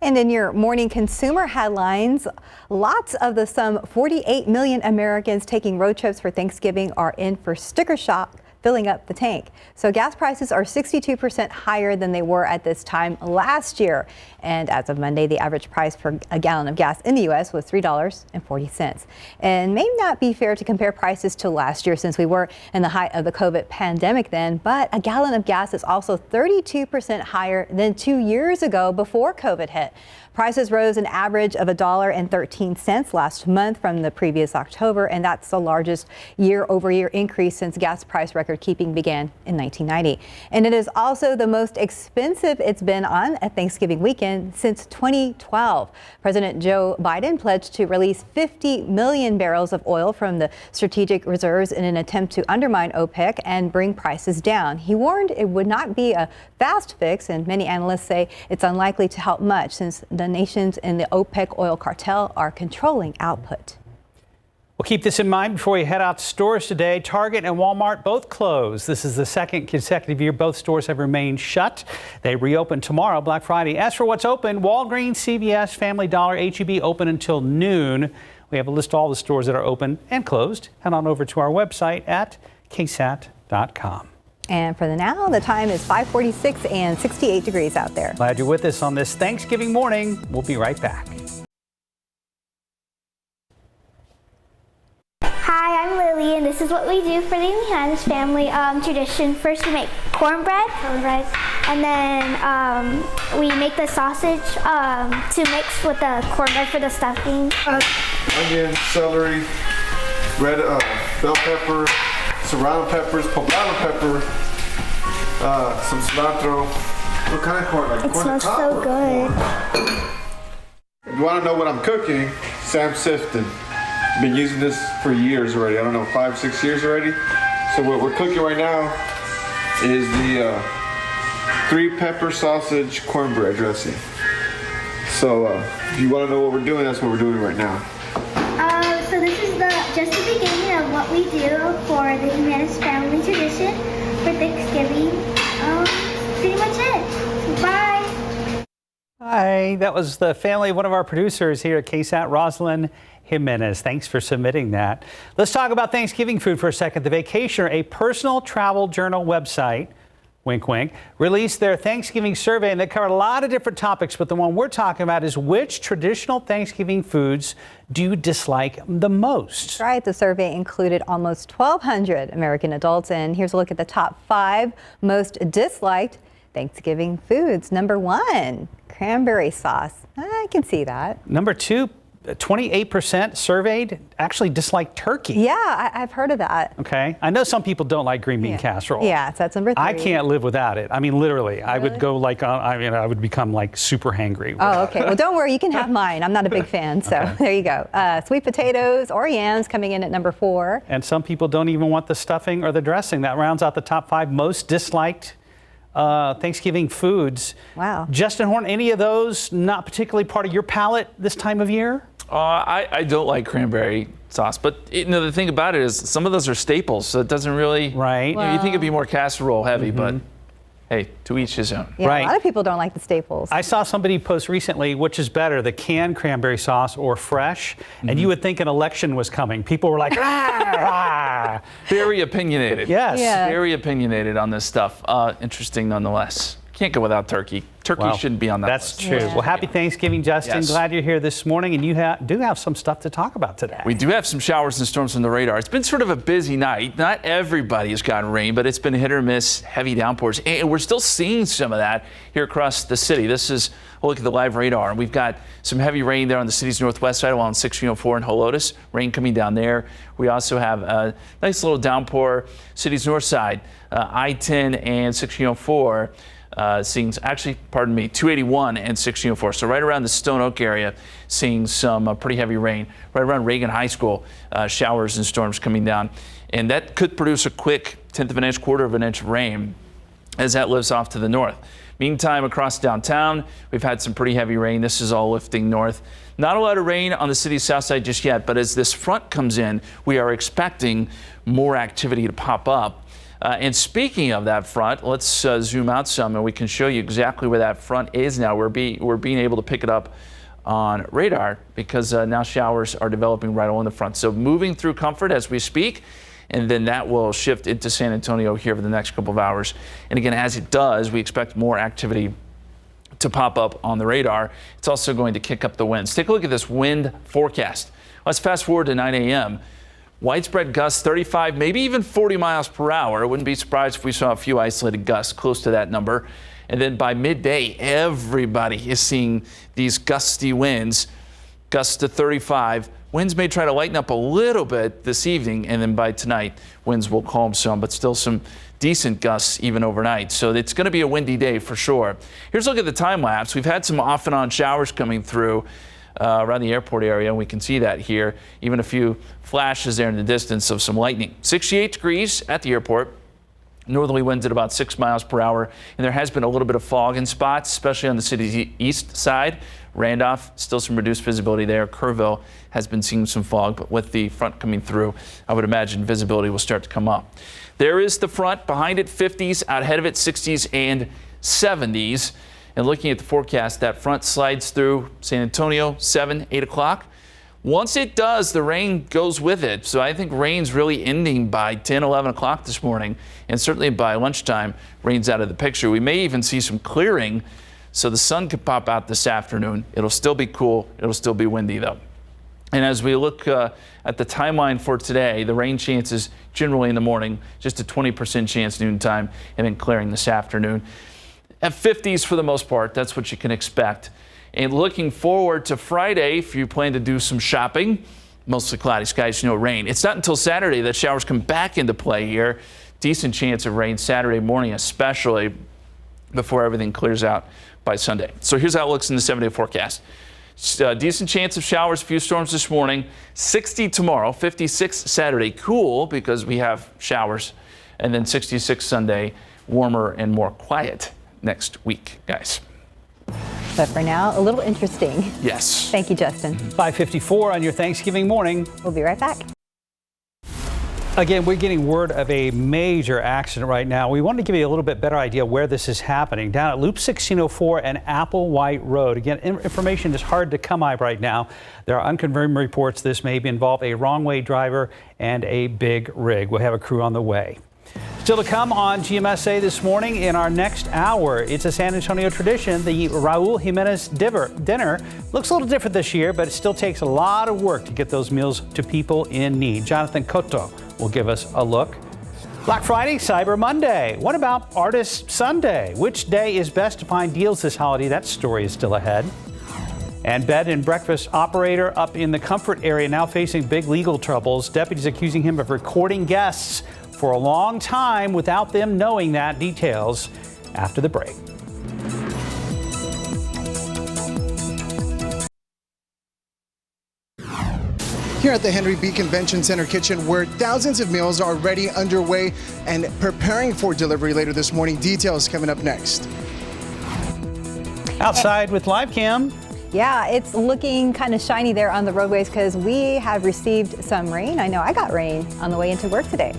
And in your morning consumer headlines, lots of the some 48 million Americans taking road trips for Thanksgiving are in for sticker shock, filling up the tank. So gas prices are 62% higher than they were at this time last year. And as of Monday, the average price for a gallon of gas in the U.S. was $3.40. And may not be fair to compare prices to last year since we were in the height of the COVID pandemic then, but a gallon of gas is also 32% higher than 2 years ago before COVID hit. Prices rose an average of $1.13 last month from the previous October, and that's the largest year-over-year increase since gas price record keeping began in 1990. And it is also the most expensive it's been on a Thanksgiving weekend since 2012. President Joe Biden pledged to release 50 million barrels of oil from the strategic reserves in an attempt to undermine OPEC and bring prices down. He warned it would not be a fast fix, and many analysts say it's unlikely to help much since the nations in the OPEC oil cartel are controlling output. Well, keep this in mind before you head out to stores today. Target and Walmart both closed. This is the second consecutive year both stores have remained shut. They reopen tomorrow, Black Friday. As for what's open, Walgreens, CVS, Family Dollar, H-E-B open until noon. We have a list of all the stores that are open and closed. Head on over to our website at ksat.com. And for the now, the time is 5:46 and 68 degrees out there. Glad you're with us on this Thanksgiving morning. We'll be right back. Hi, I'm Lily, and this is what we do for the Hernandez family tradition. First, we make cornbread, and then we make the sausage to mix with the cornbread for the stuffing. Onion, celery, red bell pepper, serrano peppers, poblano pepper, some cilantro. What kind of corn? Like It corn smells so good. If you want to know what I'm cooking, Sam Sifton. I've been using this for years already. I don't know, 5-6 years already. So what we're cooking right now is the 3-pepper sausage cornbread dressing. So if you want to know what we're doing, that's what we're doing right now. So this is just the beginning of what we do for the Jimenez family tradition for Thanksgiving. Pretty much it. So bye. Hi, that was the family of one of our producers here at KSAT, Rosalind Jimenez. Thanks for submitting that. Let's talk about Thanksgiving food for a second. The Vacationer, a personal travel journal website, wink, wink, released their Thanksgiving survey, and they covered a lot of different topics, but the one we're talking about is which traditional Thanksgiving foods do you dislike the most? Right, the survey included almost 1,200 American adults, and here's a look at the top 5 most disliked Thanksgiving foods. Number 1, cranberry sauce. I can see that. Number 2, 28% surveyed actually dislike turkey. Yeah, I've heard of that. Okay. I know some people don't like green bean casserole. Yeah, so that's number 3. I can't live without it. I mean, literally, I would go like, I would become like super hangry. Oh, okay. Well, don't worry. You can have mine. I'm not a big fan. So Okay. there you go. Sweet potatoes or yams coming in at number 4. And some people don't even want the stuffing or the dressing. That rounds out the top 5 most disliked Thanksgiving foods. Wow. Justin Horn, any of those not particularly part of your palate this time of year? I don't like cranberry sauce, but the thing about it is some of those are staples, so it doesn't really. Right. You think it'd be more casserole heavy, but hey, to each his own. Yeah, Right. a lot of people don't like the staples. I saw somebody post recently, which is better, the canned cranberry sauce or fresh, and you would think an election was coming. People were like, ah. Very opinionated. Yes. Yeah. Very opinionated on this stuff. Interesting nonetheless. Can't go without turkey. Turkey Well, shouldn't be on that That's list. true. Yeah. Well, happy Thanksgiving, Justin. Yes. Glad you're here this morning, and you do have some stuff to talk about today. We do have some showers and storms on the radar. It's been sort of a busy night. Not everybody has gotten rain, but it's been hit or miss, heavy downpours. And we're still seeing some of that here across the city. This is a look at the live radar. We've got some heavy rain there on the city's northwest side along 1604 in Helotes. Rain coming down there. We also have a nice little downpour, city's north side, I-10 and 1604. Seeing 281 and 1604. So right around the Stone Oak area, seeing some pretty heavy rain. Right around Reagan High School, showers and storms coming down. And that could produce a quick 1/10 of an inch, 1/4 of an inch of rain as that lifts off to the north. Meantime, across downtown, we've had some pretty heavy rain. This is all lifting north. Not a lot of rain on the city's south side just yet, but as this front comes in, we are expecting more activity to pop up. And speaking of that front, let's zoom out some and we can show you exactly where that front is now. We're being able to pick it up on radar because now showers are developing right along the front. So moving through Comfort as we speak, and then that will shift into San Antonio here for the next couple of hours. And again, as it does, we expect more activity to pop up on the radar. It's also going to kick up the winds. Take a look at this wind forecast. Let's fast forward to 9 a.m. Widespread gusts 35, maybe even 40 miles per hour. I wouldn't be surprised if we saw a few isolated gusts close to that number. And then by midday, everybody is seeing these gusty winds, gusts to 35. Winds may try to lighten up a little bit this evening, and then by tonight, winds will calm some, but still some decent gusts even overnight. So it's going to be a windy day for sure. Here's a look at the time lapse. We've had some off and on showers coming through around the airport area, and we can see that here. Even a few flashes there in the distance of some lightning. 68 degrees at the airport. Northerly winds at about 6 miles per hour, and there has been a little bit of fog in spots, especially on the city's east side. Randolph, still some reduced visibility there. Kerrville has been seeing some fog, but with the front coming through, I would imagine visibility will start to come up. There is the front, behind it 50s, out ahead of it 60s and 70s. And looking at the forecast, that front slides through San Antonio, 7, 8 o'clock. Once it does, the rain goes with it. So I think rain's really ending by 10, 11 o'clock this morning. And certainly by lunchtime, rain's out of the picture. We may even see some clearing, so the sun could pop out this afternoon. It'll still be cool. It'll still be windy, though. And as we look at the timeline for today, the rain chances generally in the morning, just a 20% chance noontime, and then clearing this afternoon. At 50s for the most part, that's what you can expect. And looking forward to Friday, if you plan to do some shopping, Mostly cloudy skies, no rain. It's not until Saturday that showers come back into play here. Decent chance of rain Saturday morning, especially before everything clears out by Sunday. So here's how it looks in the 7-day forecast. Decent chance of showers, a few storms this morning. 60 tomorrow, 56 Saturday. Cool because we have showers. And then 66 Sunday, warmer and more quiet next week, guys. But for now, a little interesting. Yes. Thank you, Justin. 5:54 on your Thanksgiving morning. We'll be right back. Again, we're getting word of a major accident right now. We wanted to give you a little bit better idea where this is happening. Down at Loop 1604 and Applewhite Road. Again, information is hard to come by right now. There are unconfirmed reports this may involve a wrong-way driver and a big rig. We'll have a crew on the way. Still to come on GMSA this morning in our next hour. It's a San Antonio tradition. The Raul Jimenez dinner looks a little different this year, but it still takes a lot of work to get those meals to people in need. Jonathan Cotto will give us a look. Black Friday, Cyber Monday. What about Artist Sunday? Which day is best to find deals this holiday? That story is still ahead. And bed and breakfast operator up in the Comfort area now facing big legal troubles. Deputies accusing him of recording guests for a long time without them knowing that. Details after the break. Here at the Henry B. Convention Center kitchen, where thousands of meals are already underway and preparing for delivery later this morning. Details coming up next. Outside with live cam. Yeah, it's looking kind of shiny there on the roadways because we have received some rain. I know I got rain on the way into work today.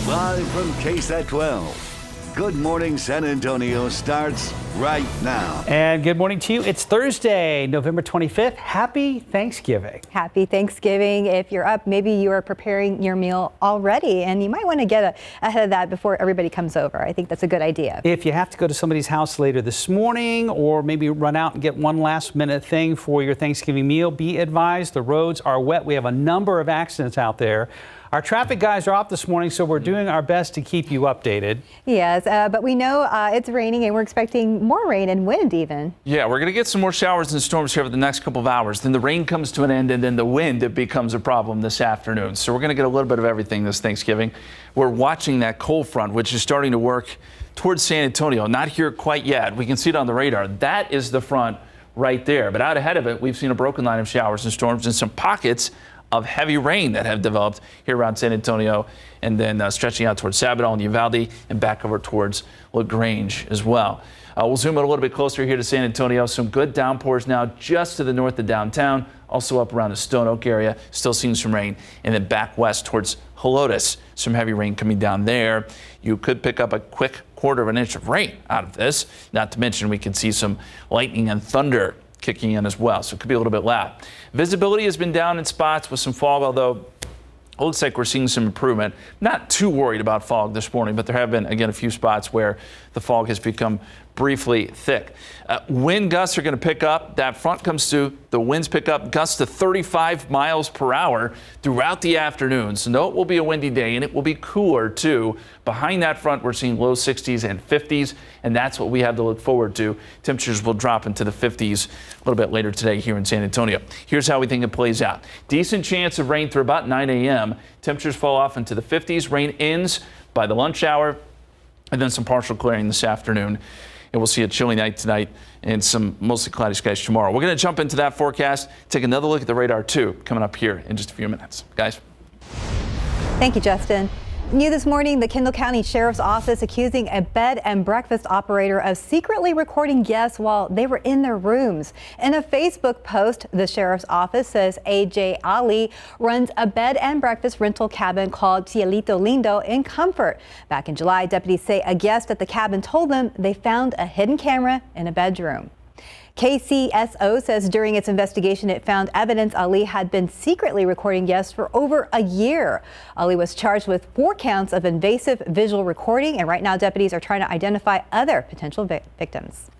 Live from KSAT 12. Good Morning San Antonio starts right now. And good morning to you. It's Thursday, November 25th. Happy Thanksgiving. Happy Thanksgiving. If you're up, maybe you are preparing your meal already, and you might want to get ahead of that before everybody comes over. I think that's a good idea. If you have to go to somebody's house later this morning, or maybe run out and get one last minute thing for your Thanksgiving meal, be advised the roads are wet. We have a number of accidents out there. Our traffic guys are off this morning, so we're doing our best to keep you updated. Yes, but we know it's raining, and we're expecting more rain and wind even. Yeah, we're going to get some more showers and storms here over the next couple of hours. Then the rain comes to an end, and then the wind, it becomes a problem this afternoon. So we're going to get a little bit of everything this Thanksgiving. We're watching that cold front, which is starting to work towards San Antonio. Not here quite yet. We can see it on the radar. That is the front right there. But out ahead of it, we've seen a broken line of showers and storms and some pockets of heavy rain that have developed here around San Antonio, and then stretching out towards Sabadell and Uvalde and back over towards LaGrange as well. We'll zoom in a little bit closer here to San Antonio. Some good downpours now just to the north of downtown, also up around the Stone Oak area, still seeing some rain, and then back west towards Helotes, some heavy rain coming down there. You could pick up a quick 1/4 inch of rain out of this, not to mention we can see some lightning and thunder kicking in as well, so it could be a little bit loud. Visibility has been down in spots with some fog, although it looks like we're seeing some improvement. Not too worried about fog this morning, but there have been, again, a few spots where the fog has become briefly thick. Wind gusts are going to pick up. That front comes through. The winds pick up gusts to 35 miles per hour throughout the afternoon. So no, it will be a windy day, and it will be cooler too. Behind that front, we're seeing low 60s and 50s, and that's what we have to look forward to. Temperatures will drop into the 50s a little bit later today here in San Antonio. Here's how we think it plays out. Decent chance of rain through about 9 a.m. Temperatures fall off into the 50s. Rain ends by the lunch hour, and then some partial clearing this afternoon. And we'll see a chilly night tonight and some mostly cloudy skies tomorrow. We're going to jump into that forecast, take another look at the radar too, coming up here in just a few minutes. Guys. Thank you, Justin. New this morning, the Kendall County Sheriff's Office accusing a bed and breakfast operator of secretly recording guests while they were in their rooms. In a Facebook post, the Sheriff's Office says AJ Ali runs a bed and breakfast rental cabin called Cielito Lindo in Comfort. Back in July, deputies say a guest at the cabin told them they found a hidden camera in a bedroom. KCSO says during its investigation, it found evidence Ali had been secretly recording guests for over a year. Ali was charged with 4 counts of invasive visual recording, and right now deputies are trying to identify other potential victims.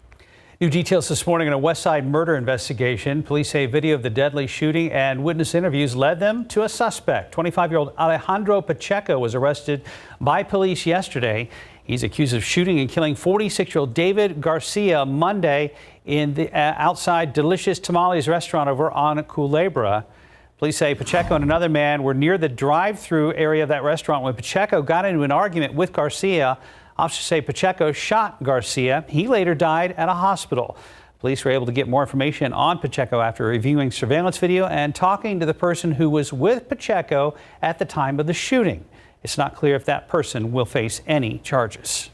New details this morning in a West Side murder investigation. Police say video of the deadly shooting and witness interviews led them to a suspect. 25-year-old Alejandro Pacheco was arrested by police yesterday. He's accused of shooting and killing 46-year-old David Garcia Monday in the outside Delicious Tamales restaurant over on Culebra. Police say Pacheco and another man were near the drive-through area of that restaurant when Pacheco got into an argument with Garcia. Officers say Pacheco shot Garcia. He later died at a hospital. Police were able to get more information on Pacheco after reviewing surveillance video and talking to the person who was with Pacheco at the time of the shooting. It's not clear if that person will face any charges.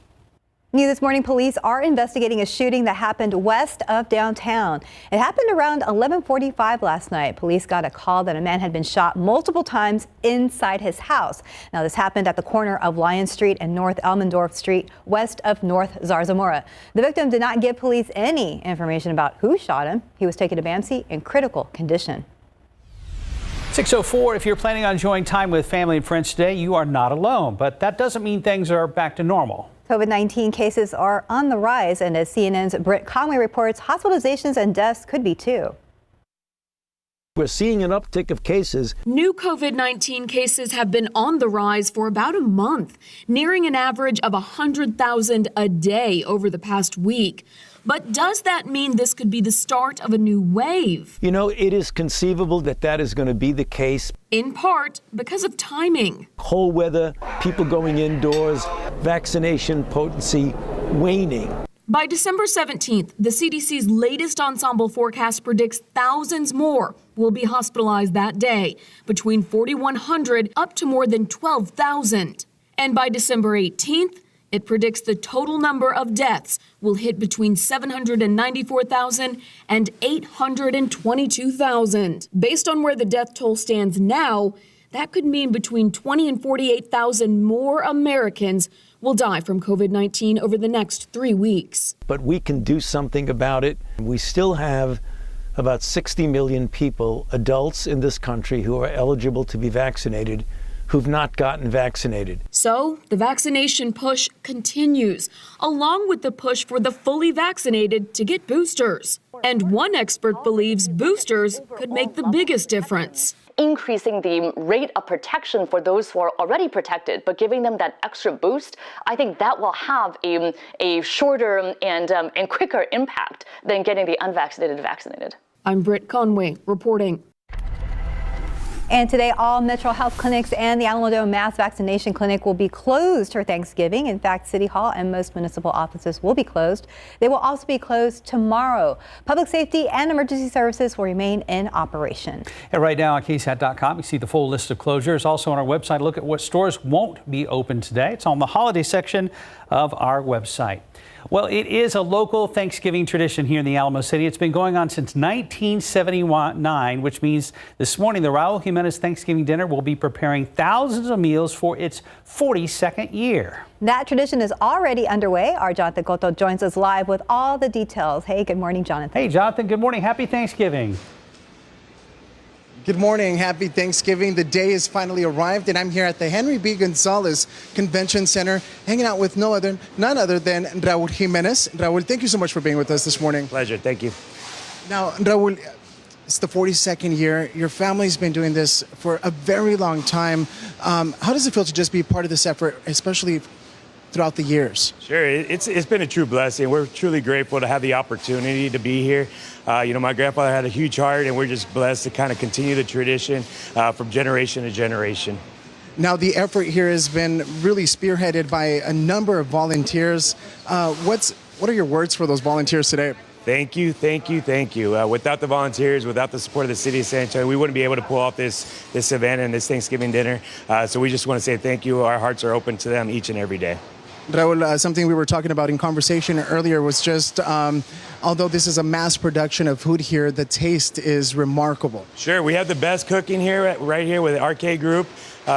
New this morning, police are investigating a shooting that happened west of downtown. It happened around 11:45 last night. Police got a call that a man had been shot multiple times inside his house. Now, this happened at the corner of Lyon Street and North Elmendorf Street, west of North Zarzamora. The victim did not give police any information about who shot him. He was taken to BAMC in critical condition. 6:04, if you're planning on enjoying time with family and friends today, you are not alone. But that doesn't mean things are back to normal. COVID-19 cases are on the rise, and as CNN's Britt Conway reports, hospitalizations and deaths could be too. We're seeing an uptick of cases. New COVID-19 cases have been on the rise for about a month, nearing an average of 100,000 a day over the past week. But does that mean this could be the start of a new wave? You know, it is conceivable that that is going to be the case. In part because of timing. Cold weather, people going indoors, vaccination potency waning. By December 17th, the CDC's latest ensemble forecast predicts thousands more will be hospitalized that day, between 4,100 up to more than 12,000. And by December 18th, it predicts the total number of deaths will hit between 794,000 and 822,000. Based on where the death toll stands now, that could mean between 20 and 48,000 more Americans will die from COVID-19 over the next 3 weeks. But we can do something about it. We still have about 60 million people, adults in this country, who are eligible to be vaccinated, who've not gotten vaccinated. So the vaccination push continues, along with the push for the fully vaccinated to get boosters. And one expert believes boosters could make the biggest difference. Increasing the rate of protection for those who are already protected, but giving them that extra boost, I think that will have a shorter and quicker impact than getting the unvaccinated vaccinated. I'm Britt Conway reporting. And today, all Metro Health clinics and the Alamodome Mass Vaccination Clinic will be closed for Thanksgiving. In fact, City Hall and most municipal offices will be closed. They will also be closed tomorrow. Public safety and emergency services will remain in operation. And right now on KSAT.com, you see the full list of closures. Also on our website, look at what stores won't be open today. It's on the holiday section of our website. Well, it is a local Thanksgiving tradition here in the Alamo City. It's been going on since 1979, which means this morning the Raul Jimenez Thanksgiving dinner will be preparing thousands of meals for its 42nd year. That tradition is already underway. Our Jonathan Cotto joins us live with all the details. Hey, good morning, Jonathan. Hey, Jonathan, good morning. Happy Thanksgiving. Good morning. Happy Thanksgiving. The day has finally arrived, and I'm here at the Henry B. Gonzalez Convention Center, hanging out with none other than Raul Jimenez. Raul, thank you so much for being with us this morning. Pleasure. Thank you. Now, Raul, it's the 42nd year. Your family's been doing this for a very long time. How does it feel to just be part of this effort, especially throughout the years? Sure, it's been a true blessing. We're truly grateful to have the opportunity to be here. My grandfather had a huge heart, and we're just blessed to kind of continue the tradition from generation to generation. Now, the effort here has been really spearheaded by a number of volunteers. What are your words for those volunteers today? Thank you, thank you, thank you. Without the volunteers, without the support of the city of San Antonio, we wouldn't be able to pull off this event and this Thanksgiving dinner. So we just want to say thank you. Our hearts are open to them each and every day. Raul, something we were talking about in conversation earlier was just, although this is a mass production of food here, the taste is remarkable. Sure, we have the best cooking here, right here with the Arcade Group.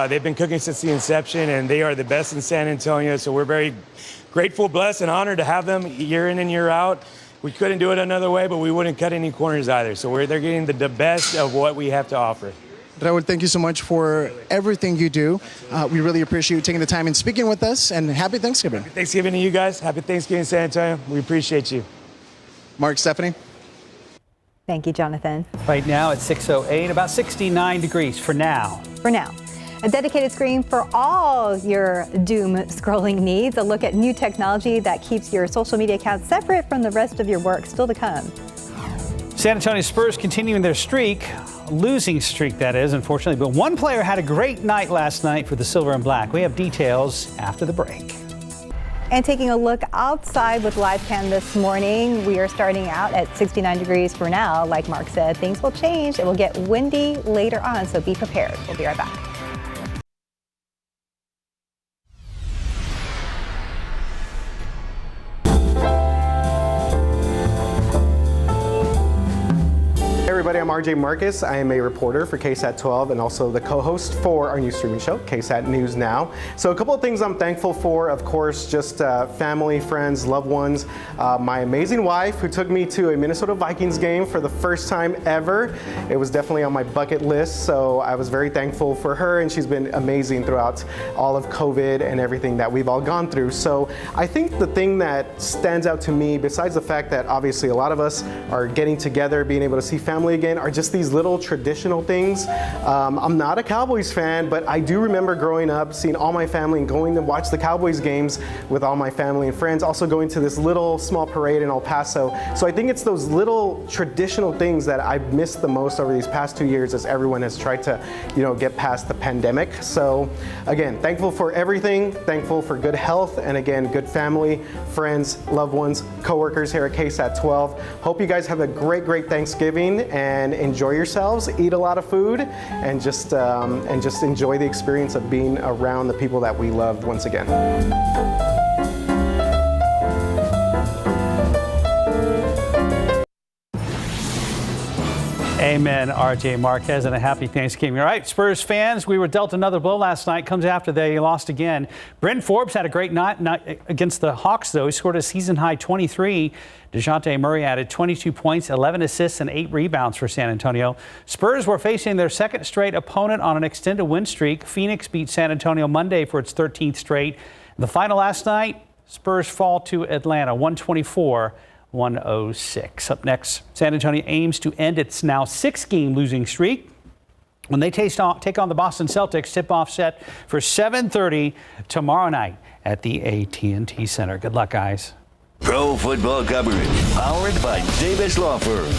They've been cooking since the inception, and they are the best in San Antonio. So we're very grateful, blessed, and honored to have them year in and year out. We couldn't do it another way, but we wouldn't cut any corners either. So they're getting the best of what we have to offer. Raul, thank you so much for everything you do. We really appreciate you taking the time and speaking with us, and happy Thanksgiving. Happy Thanksgiving to you guys. Happy Thanksgiving, San Antonio. We appreciate you. Mark, Stephanie. Thank you, Jonathan. Right now it's 6:08, about 69 degrees for now. For now. A dedicated screen for all your doom scrolling needs. A look at new technology that keeps your social media accounts separate from the rest of your work. Still to come. San Antonio Spurs continuing their streak, losing streak that is, unfortunately. But one player had a great night last night for the Silver and Black. We have details after the break. And taking a look outside with live cam this morning, we are starting out at 69 degrees for now. Like Mark said, things will change. It will get windy later on, so be prepared. We'll be right back. Everybody, I'm RJ Marcus. I am a reporter for KSAT 12 and also the co-host for our new streaming show, KSAT News Now. So a couple of things I'm thankful for, of course, just family, friends, loved ones. My amazing wife who took me to a Minnesota Vikings game for the first time ever. It was definitely on my bucket list, so I was very thankful for her, and she's been amazing throughout all of COVID and everything that we've all gone through. So I think the thing that stands out to me, besides the fact that obviously a lot of us are getting together, being able to see family again, are just these little traditional things. I'm not a Cowboys fan, but I do remember growing up, seeing all my family and going to watch the Cowboys games with all my family and friends, also going to this little small parade in El Paso. So I think it's those little traditional things that I've missed the most over these past 2 years as everyone has tried to, get past the pandemic. So again, thankful for everything, thankful for good health, and again, good family, friends, loved ones, coworkers here at KSAT 12. Hope you guys have a great Thanksgiving and enjoy yourselves, eat a lot of food, and just enjoy the experience of being around the people that we loved once again. Amen, RJ Marquez, and a happy Thanksgiving. All right, Spurs fans, we were dealt another blow last night. Comes after they lost again. Brent Forbes had a great night against the Hawks, though. He scored a season-high 23. DeJounte Murray added 22 points, 11 assists, and 8 rebounds for San Antonio. Spurs were facing their second straight opponent on an extended win streak. Phoenix beat San Antonio Monday for its 13th straight. The final last night, Spurs fall to Atlanta, 124-106. Up next, San Antonio aims to end its now 6-game losing streak when they take on the Boston Celtics. Tip-off set for 7:30 tomorrow night at the AT&T Center. Good luck, guys. Pro football coverage powered by Davis Law Firm.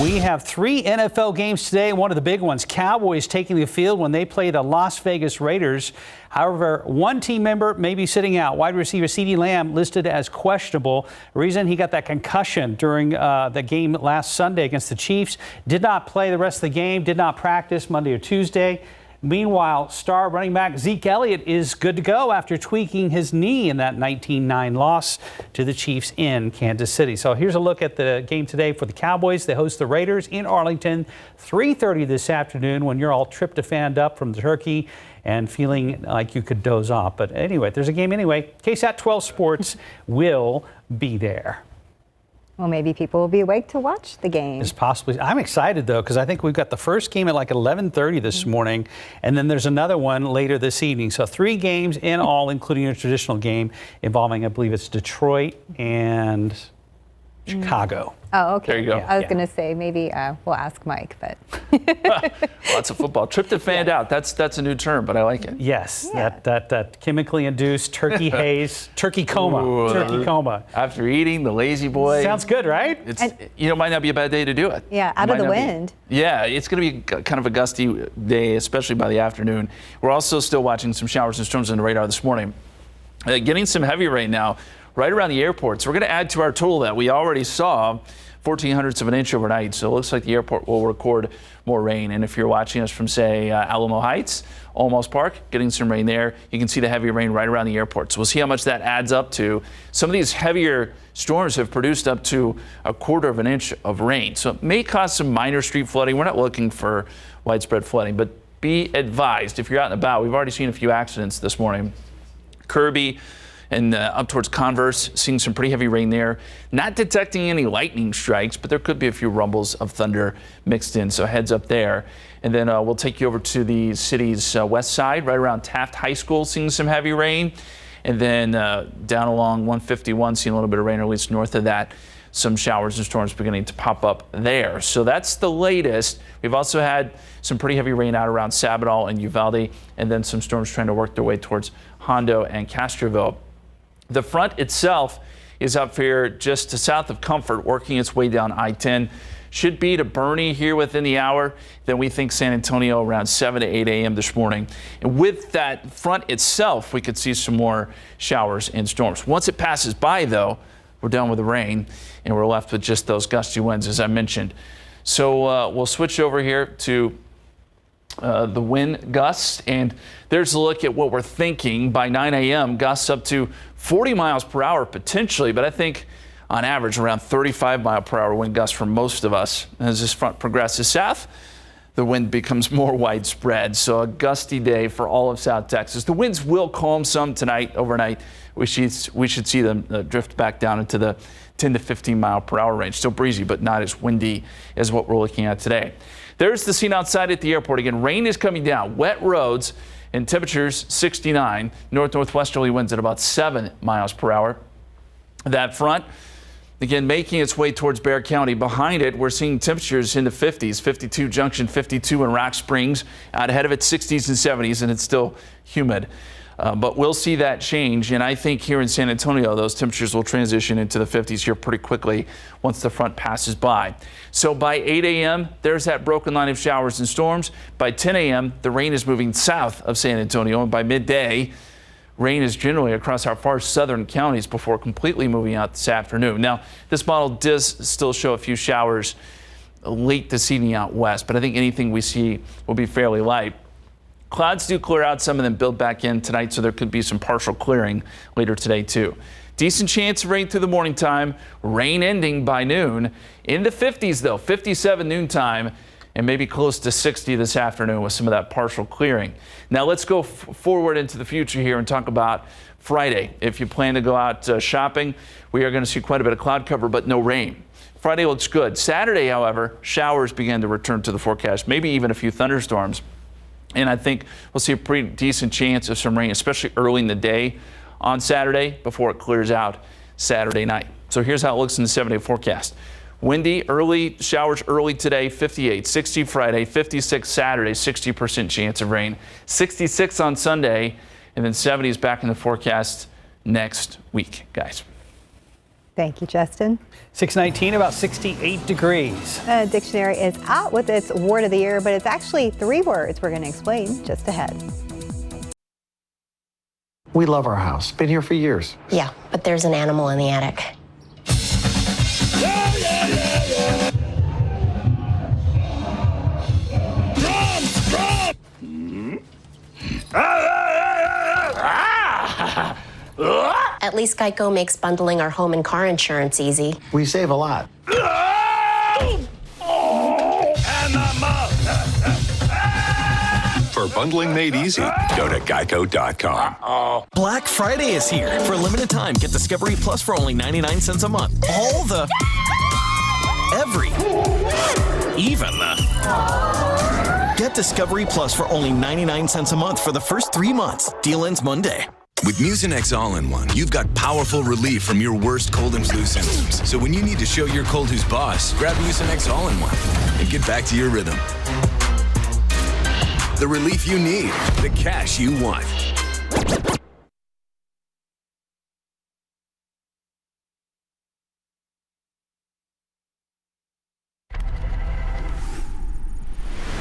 We have 3 NFL games today. One of the big ones, Cowboys taking the field when they play the Las Vegas Raiders. However, one team member may be sitting out. Wide receiver CeeDee Lamb listed as questionable. Reason, he got that concussion during the game last Sunday against the Chiefs. Did not play the rest of the game, did not practice Monday or Tuesday. Meanwhile, star running back Zeke Elliott is good to go after tweaking his knee in that 19-9 loss to the Chiefs in Kansas City. So here's a look at the game today for the Cowboys. They host the Raiders in Arlington, 3:30 this afternoon, when you're all tryptophaned up from the turkey and feeling like you could doze off. But anyway, there's a game anyway. KSAT 12 Sports will be there. Well, maybe people will be awake to watch the game. It's possibly. I'm excited, though, because I think we've got the first game at like 11:30 this morning, and then there's another one later this evening. So 3 games in all, including a traditional game involving, I believe it's Detroit and Chicago. Oh, okay. There you go. I was going to say maybe we'll ask Mike, but Lots of football. Tryptophaned out. That's a new term, but I like it. Yes, that chemically induced turkey haze, turkey coma, turkey coma. After eating the lazy boy. Sounds good, right? It's might not be a bad day to do it. Yeah, out of the wind. Yeah, it's going to be kind of a gusty day, especially by the afternoon. We're also still watching some showers and storms on the radar this morning. Getting some heavy rain now right around the airport. So we're going to add to our total that we already saw 0.14 of an inch overnight. So it looks like the airport will record more rain. And if you're watching us from, say, Alamo Heights, Olmos Park, getting some rain there, you can see the heavy rain right around the airport. So we'll see how much that adds up to. Some of these heavier storms have produced up to 1/4 of an inch of rain. So it may cause some minor street flooding. We're not looking for widespread flooding, but be advised if you're out and about. We've already seen a few accidents this morning. Kirby and up towards Converse, seeing some pretty heavy rain there. Not detecting any lightning strikes, but there could be a few rumbles of thunder mixed in, so heads up there. And then we'll take you over to the city's west side, right around Taft High School, seeing some heavy rain. And then down along 151, seeing a little bit of rain, or at least north of that, some showers and storms beginning to pop up there. So that's the latest. We've also had some pretty heavy rain out around Sabinal and Uvalde, and then some storms trying to work their way towards Hondo and Castroville. The front itself is up here just to south of Comfort, working its way down I-10. should be to Bernie here within the hour. Then we think San Antonio around 7 to 8 a.m. this morning. And with that front itself, we could see some more showers and storms. Once it passes by, though, we're done with the rain, and we're left with just those gusty winds, as I mentioned. So we'll switch over here to the wind gusts, and there's a look at what we're thinking by 9 a.m. Gusts up to 40 miles per hour potentially, but I think on average around 35 mile per hour wind gusts for most of us. As this front progresses south, the wind becomes more widespread. So a gusty day for all of South Texas. The winds will calm some tonight, overnight. We should see them drift back down into the 10 to 15 mile per hour range. Still breezy, but not as windy as what we're looking at today. There's the scene outside at the airport. Again, rain is coming down, wet roads, and temperatures 69. Northwesterly winds at about 7 miles per hour. That front, again, making its way towards Bexar County. Behind it, we're seeing temperatures in the 50s, 52 Junction, 52 in Rock Springs. Out ahead of it, 60s and 70s, and it's still humid. But we'll see that change, and I think here in San Antonio, those temperatures will transition into the 50s here pretty quickly once the front passes by. So by 8 a.m., there's that broken line of showers and storms. By 10 a.m., the rain is moving south of San Antonio, and by midday, rain is generally across our far southern counties before completely moving out this afternoon. Now, this model does still show a few showers late this evening out west, but I think anything we see will be fairly light. Clouds do clear out, some of them build back in tonight, so there could be some partial clearing later today too. Decent chance of rain through the morning time, rain ending by noon. In the 50s though, 57 noontime, and maybe close to 60 this afternoon with some of that partial clearing. Now let's go forward into the future here and talk about Friday. If you plan to go out shopping, we are going to see quite a bit of cloud cover, but no rain. Friday looks good. Saturday, however, showers begin to return to the forecast, maybe even a few thunderstorms. And I think we'll see a pretty decent chance of some rain, especially early in the day on Saturday before it clears out Saturday night. So here's how it looks in the 7-day forecast. Windy, early showers early today, 58, 60 Friday, 56 Saturday, 60% chance of rain, 66 on Sunday, and then 70s back in the forecast next week, guys. Thank you, Justin. 619, about 68 degrees. Dictionary is out with its word of the year, but it's actually 3 words we're going to explain just ahead. We love our house. Been here for years. Yeah, but there's an animal in the attic. At least Geico makes bundling our home and car insurance easy. We save a lot. For bundling made easy, go to geico.com. Black Friday is here. For a limited time, get Discovery Plus for only 99 cents a month. All the... every... even the... Get Discovery Plus for only 99 cents a month for the first 3 months. Deal ends Monday. With Mucinex All-in-One, you've got powerful relief from your worst cold and flu symptoms. So when you need to show your cold who's boss, grab Mucinex All-in-One and get back to your rhythm. The relief you need, the cash you want.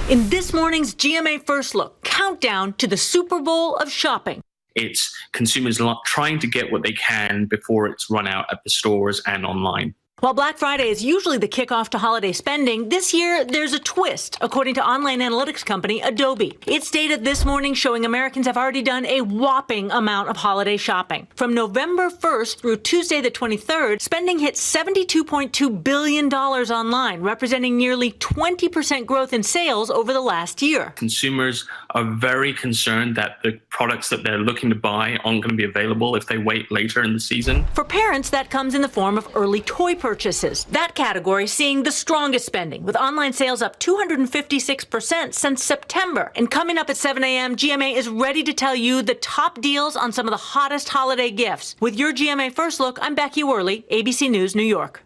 In this morning's GMA First Look, countdown to the Super Bowl of shopping. It's consumers trying to get what they can before it's run out at the stores and online. While Black Friday is usually the kickoff to holiday spending, this year there's a twist, according to online analytics company Adobe. Its data this morning showing Americans have already done a whopping amount of holiday shopping. From November 1st through Tuesday the 23rd, spending hit $72.2 billion online, representing nearly 20% growth in sales over the last year. Consumers are very concerned that the products that they're looking to buy aren't going to be available if they wait later in the season. For parents, that comes in the form of early toy purchases. That category seeing the strongest spending, with online sales up 256% since September. And coming up at 7 a.m., GMA is ready to tell you the top deals on some of the hottest holiday gifts. With your GMA First Look, I'm Becky Worley, ABC News, New York.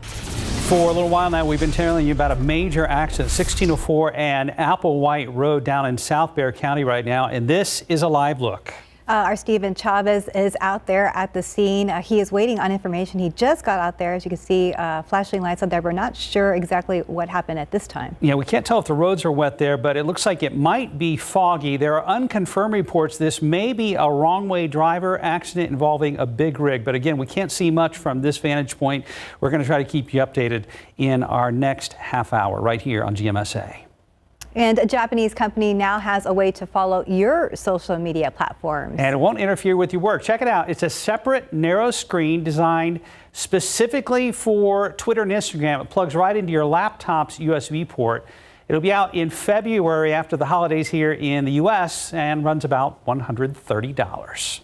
For a little while now, we've been telling you about a major accident, 1604 and Applewhite Road down in South Bexar County right now, and this is a live look. Our Stephen Chavez is out there at the scene. He is waiting on information. He just got out there. As you can see, flashing lights out there. We're not sure exactly what happened at this time. Yeah, we can't tell if the roads are wet there, but it looks like it might be foggy. There are unconfirmed reports this may be a wrong-way driver accident involving a big rig. But again, we can't see much from this vantage point. We're going to try to keep you updated in our next half hour right here on GMSA. And a Japanese company now has a way to follow your social media platforms. And it won't interfere with your work. Check it out. It's a separate narrow screen designed specifically for Twitter and Instagram. It plugs right into your laptop's USB port. It'll be out in February after the holidays here in the U.S. and runs about $130.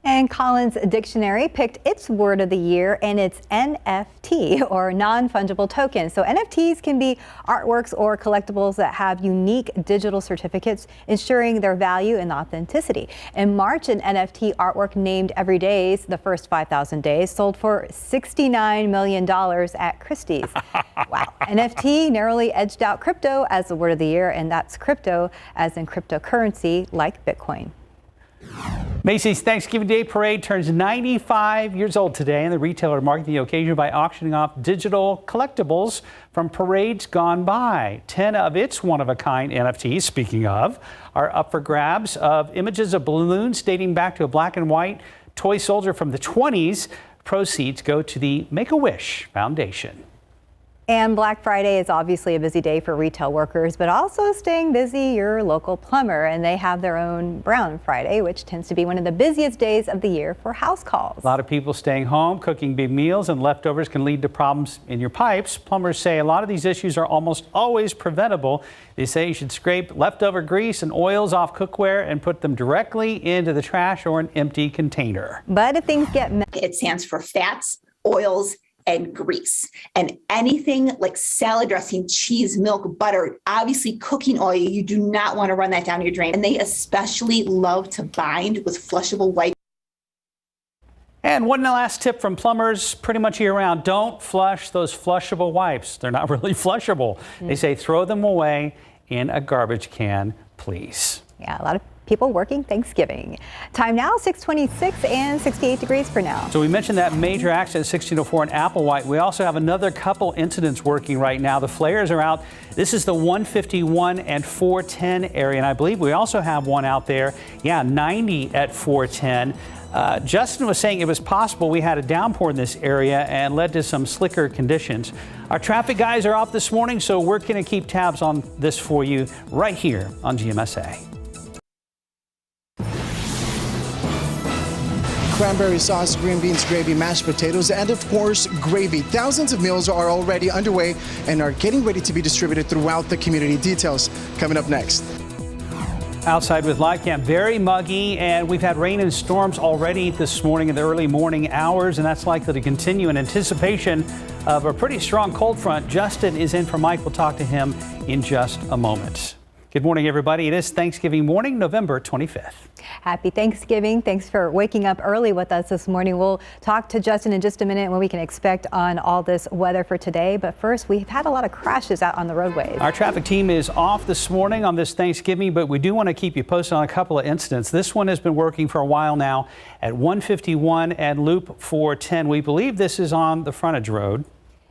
And Collins Dictionary picked its word of the year, and it's NFT, or non-fungible token. So NFTs can be artworks or collectibles that have unique digital certificates, ensuring their value and authenticity. In March, an NFT artwork named Everyday's, the first 5,000 days, sold for $69 million at Christie's. Wow. NFT narrowly edged out crypto as the word of the year, and that's crypto as in cryptocurrency like Bitcoin. Macy's Thanksgiving Day Parade turns 95 years old today, and the retailer marked the occasion by auctioning off digital collectibles from parades gone by. 10 of its one-of-a-kind NFTs, speaking of, are up for grabs of images of balloons dating back to a black and white toy soldier from the 20s. Proceeds go to the Make-A-Wish Foundation. And Black Friday is obviously a busy day for retail workers, but also staying busy your local plumber. And they have their own Brown Friday, which tends to be one of the busiest days of the year for house calls. A lot of people staying home, cooking big meals, and leftovers can lead to problems in your pipes. Plumbers say a lot of these issues are almost always preventable. They say you should scrape leftover grease and oils off cookware and put them directly into the trash or an empty container. But if things get messy, it stands for fats, oils, and grease. And anything like salad dressing, cheese, milk, butter, obviously cooking oil, you do not want to run that down your drain. And they especially love to bind with flushable wipes. And one last tip from plumbers pretty much year round: don't flush those flushable wipes. They're not really flushable. They say throw them away in a garbage can, please. Yeah, a lot of people working Thanksgiving. Time now, 6:26 and 68 degrees for now. So we mentioned that major accident 1604 in Applewhite. We also have another couple incidents working right now. The flares are out. This is the 151 and 410 area, and I believe we also have one out there. Yeah, 90 at 410. Justin was saying it was possible we had a downpour in this area and led to some slicker conditions. Our traffic guys are off this morning, so we're going to keep tabs on this for you right here on GMSA. Cranberry sauce, green beans, gravy, mashed potatoes, and of course, gravy. Thousands of meals are already underway and are getting ready to be distributed throughout the community. Details coming up next. Outside with live cam, very muggy, and we've had rain and storms already this morning in the early morning hours, and that's likely to continue in anticipation of a pretty strong cold front. Justin is in for Mike. We'll talk to him in just a moment. Good morning, everybody. It is Thanksgiving morning, November 25th. Happy Thanksgiving. Thanks for waking up early with us this morning. We'll talk to Justin in just a minute when we can expect on all this weather for today. But first, we've had a lot of crashes out on the roadways. Our traffic team is off this morning on this Thanksgiving, but we do want to keep you posted on a couple of incidents. This one has been working for a while now at 151 and Loop 410. We believe this is on the frontage road.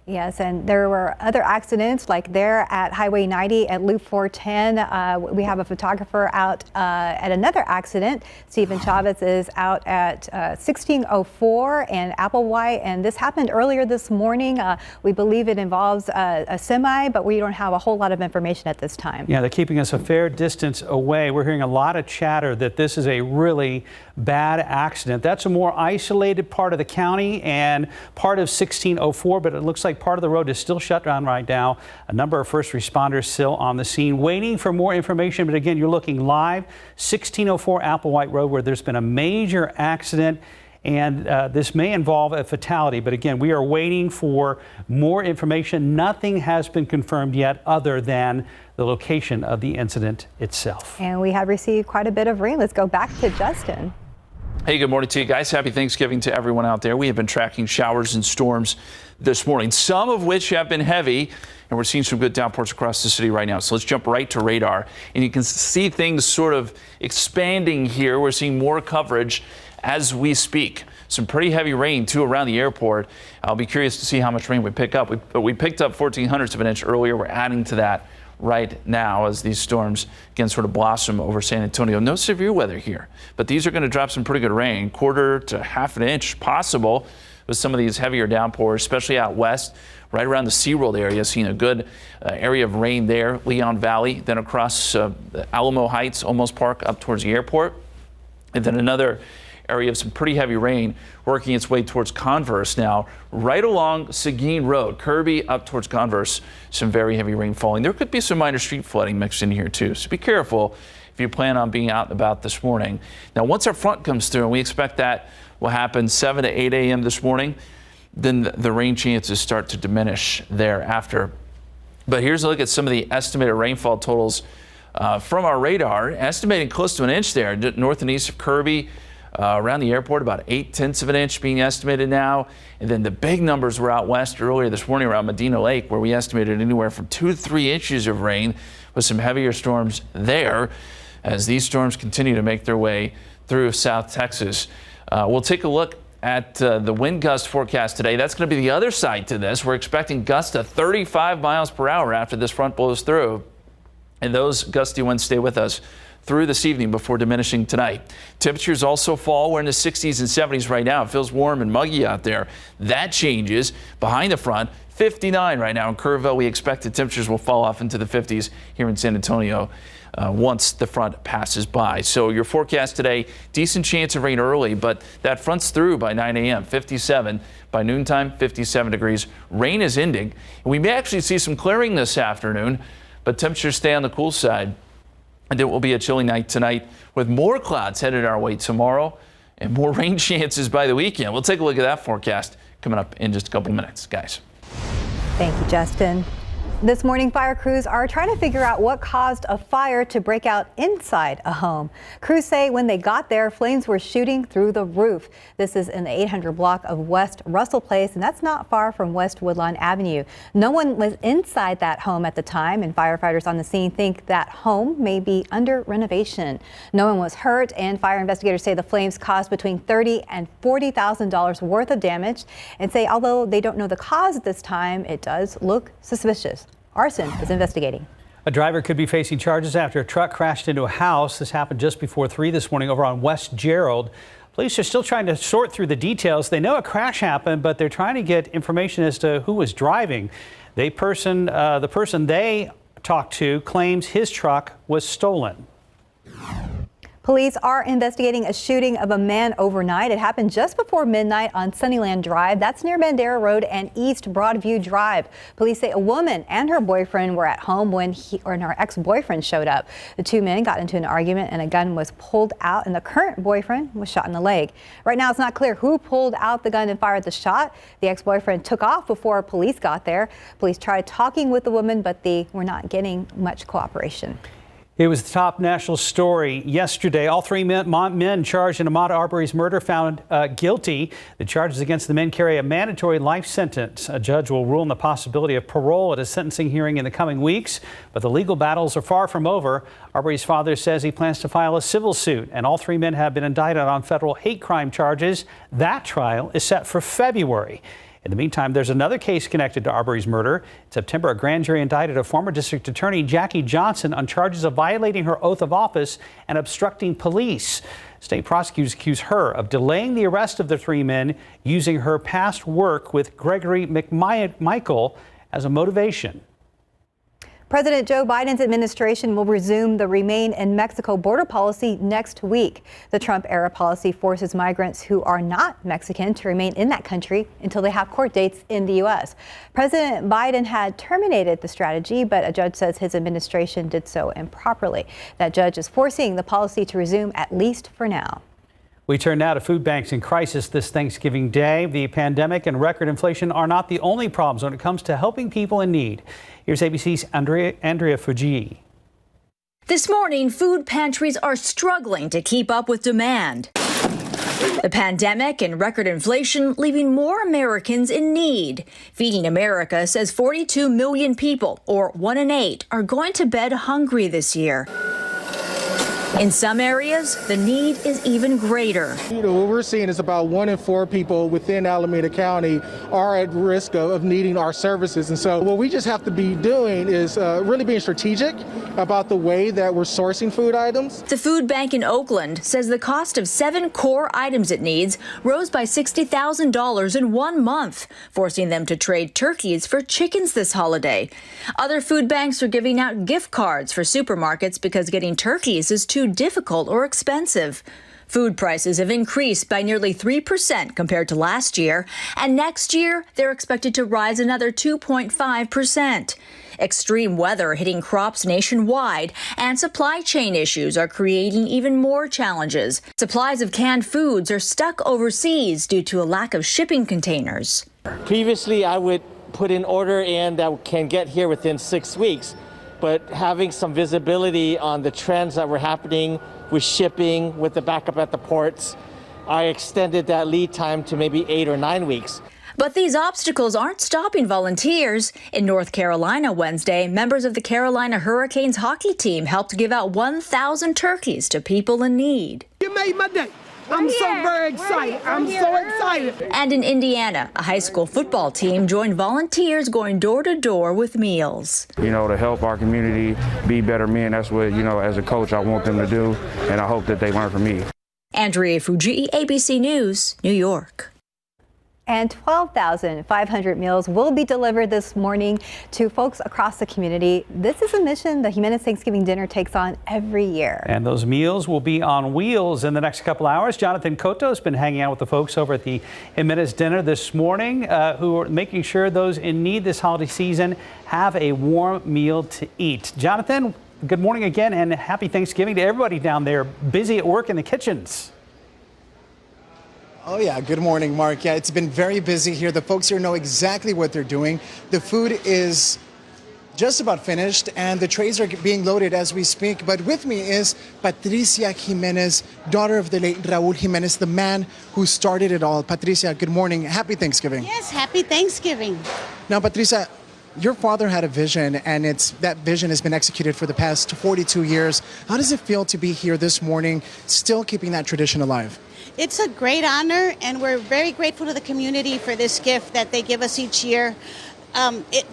Yes, and there were other accidents like there at Highway 90 at Loop 410. We have a photographer out at another accident. Stephen Chavez is out at 1604 and Applewhite, and this happened earlier this morning. We believe it involves a semi, but we don't have a whole lot of information at this time. Yeah, they're keeping us a fair distance away. We're hearing a lot of chatter that this is a really bad accident. That's a more isolated part of the county and part of 1604, but it looks like part of the road is still shut down right now. A number of first responders still on the scene waiting for more information. But again, you're looking live 1604 Applewhite Road, where there's been a major accident, and this may involve a fatality. But again, we are waiting for more information. Nothing has been confirmed yet other than the location of the incident itself. And we have received quite a bit of rain. Let's go back to Justin. Hey, good morning to you guys. Happy Thanksgiving to everyone out there. We have been tracking showers and storms this morning, some of which have been heavy, and we're seeing some good downpours across the city right now. So let's jump right to radar, and you can see things sort of expanding here. We're seeing more coverage as we speak. Some pretty heavy rain, too, around the airport. I'll be curious to see how much rain we pick up. We picked up 0.14 of an inch earlier. We're adding to that right now as these storms again sort of blossom over San Antonio. No severe weather here, but these are going to drop some pretty good rain, 1/4 to 1/2 an inch possible with some of these heavier downpours, especially out west, right around the SeaWorld area, seeing a good area of rain there, Leon Valley, then across Alamo Heights, Olmos Park, up towards the airport, and then another area of some pretty heavy rain working its way towards Converse now, right along Seguin Road, Kirby up towards Converse, some very heavy rain falling. There could be some minor street flooding mixed in here too, so be careful if you plan on being out and about this morning. Now, once our front comes through, and we expect that will happen 7 to 8 a.m. this morning, then the rain chances start to diminish thereafter. But here's a look at some of the estimated rainfall totals from our radar, estimating close to an inch there, north and east of Kirby. Around the airport, about 0.8 of an inch being estimated now. And then the big numbers were out west earlier this morning around Medina Lake, where we estimated anywhere from 2 to 3 inches of rain with some heavier storms there as these storms continue to make their way through South Texas. We'll take a look at the wind gust forecast today. That's going to be the other side to this. We're expecting gusts to 35 miles per hour after this front blows through. And those gusty winds stay with us through this evening before diminishing tonight. Temperatures also fall. We're in the 60s and 70s right now. It feels warm and muggy out there. That changes behind the front. 59 right now in Kerrville. We expect the temperatures will fall off into the 50s here in San Antonio once the front passes by. So your forecast today, decent chance of rain early, but that front's through by 9 a.m. 57 by noontime, 57 degrees. Rain is ending. We may actually see some clearing this afternoon, but temperatures stay on the cool side. And it will be a chilly night tonight with more clouds headed our way tomorrow and more rain chances by the weekend. We'll take a look at that forecast coming up in just a couple minutes, guys. Thank you, Justin. This morning, fire crews are trying to figure out what caused a fire to break out inside a home. Crews say when they got there, flames were shooting through the roof. This is in the 800 block of West Russell Place, and that's not far from West Woodlawn Avenue. No one was inside that home at the time, and firefighters on the scene think that home may be under renovation. No one was hurt, and fire investigators say the flames caused between $30,000 and $40,000 worth of damage, and say although they don't know the cause at this time, it does look suspicious. Arson is investigating. A driver could be facing charges after a truck crashed into a house. This happened just before 3 this morning over on West Gerald. Police are still trying to sort through the details. They know a crash happened, but they're trying to get information as to who was driving. The person they talked to claims his truck was stolen. Police are investigating a shooting of a man overnight. It happened just before midnight on Sunnyland Drive. That's near Bandera Road and East Broadview Drive. Police say a woman and her boyfriend were at home when her ex-boyfriend showed up. The two men got into an argument and a gun was pulled out, and the current boyfriend was shot in the leg. Right now, it's not clear who pulled out the gun and fired the shot. The ex-boyfriend took off before police got there. Police tried talking with the woman, but they were not getting much cooperation. It was the top national story yesterday. All 3 men charged in Ahmaud Arbery's murder found guilty. The charges against the men carry a mandatory life sentence. A judge will rule on the possibility of parole at a sentencing hearing in the coming weeks, but the legal battles are far from over. Arbery's father says he plans to file a civil suit, and all 3 men have been indicted on federal hate crime charges. That trial is set for February. In the meantime, there's another case connected to Arbery's murder. In September, a grand jury indicted a former district attorney, Jackie Johnson, on charges of violating her oath of office and obstructing police. State prosecutors accuse her of delaying the arrest of the 3 men, using her past work with Gregory McMichael as a motivation. President Joe Biden's administration will resume the Remain in Mexico border policy next week. The Trump-era policy forces migrants who are not Mexican to remain in that country until they have court dates in the U.S. President Biden had terminated the strategy, but a judge says his administration did so improperly. That judge is forcing the policy to resume, at least for now. We turn now to food banks in crisis this Thanksgiving Day. The pandemic and record inflation are not the only problems when it comes to helping people in need. Here's ABC's Andrea Fuji. This morning, food pantries are struggling to keep up with demand. The pandemic and record inflation leaving more Americans in need. Feeding America says 42 million people, or 1 in 8, are going to bed hungry this year. In some areas, the need is even greater. What we're seeing is about 1 in 4 people within Alameda County are at risk of needing our services. And so what we just have to be doing is really being strategic about the way that we're sourcing food items. The food bank in Oakland says the cost of 7 core items it needs rose by $60,000 in 1 month, forcing them to trade turkeys for chickens this holiday. Other food banks are giving out gift cards for supermarkets because getting turkeys is too difficult or expensive. Food prices have increased by nearly 3% compared to last year, and next year they're expected to rise another 2.5%. Extreme weather hitting crops nationwide and supply chain issues are creating even more challenges. Supplies of canned foods are stuck overseas due to a lack of shipping containers. Previously, I would put an order in that can get here within 6 weeks. But having some visibility on the trends that were happening with shipping, with the backup at the ports, I extended that lead time to maybe 8 or 9 weeks. But these obstacles aren't stopping volunteers. In North Carolina Wednesday, members of the Carolina Hurricanes hockey team helped give out 1,000 turkeys to people in need. You made my day. I'm so very excited. I'm so excited. And in Indiana, a high school football team joined volunteers going door to door with meals. To help our community be better men. That's what, as a coach, I want them to do. And I hope that they learn from me. Andrea Fuji, ABC News, New York. And 12,500 meals will be delivered this morning to folks across the community. This is a mission the Jimenez Thanksgiving Dinner takes on every year. And those meals will be on wheels in the next couple hours. Jonathan Cotto has been hanging out with the folks over at the Jimenez Dinner this morning who are making sure those in need this holiday season have a warm meal to eat. Jonathan, good morning again and happy Thanksgiving to everybody down there busy at work in the kitchens. Oh yeah, good morning, Mark. Yeah, it's been very busy here. The folks here know exactly what they're doing. The food is just about finished and the trays are being loaded as we speak. But with me is Patricia Jimenez, daughter of the late Raul Jimenez, the man who started it all. Patricia, good morning. Happy Thanksgiving. Yes, happy Thanksgiving. Now, Patricia, your father had a vision and that vision has been executed for the past 42 years. How does it feel to be here this morning, still keeping that tradition alive? It's a great honor, and we're very grateful to the community for this gift that they give us each year.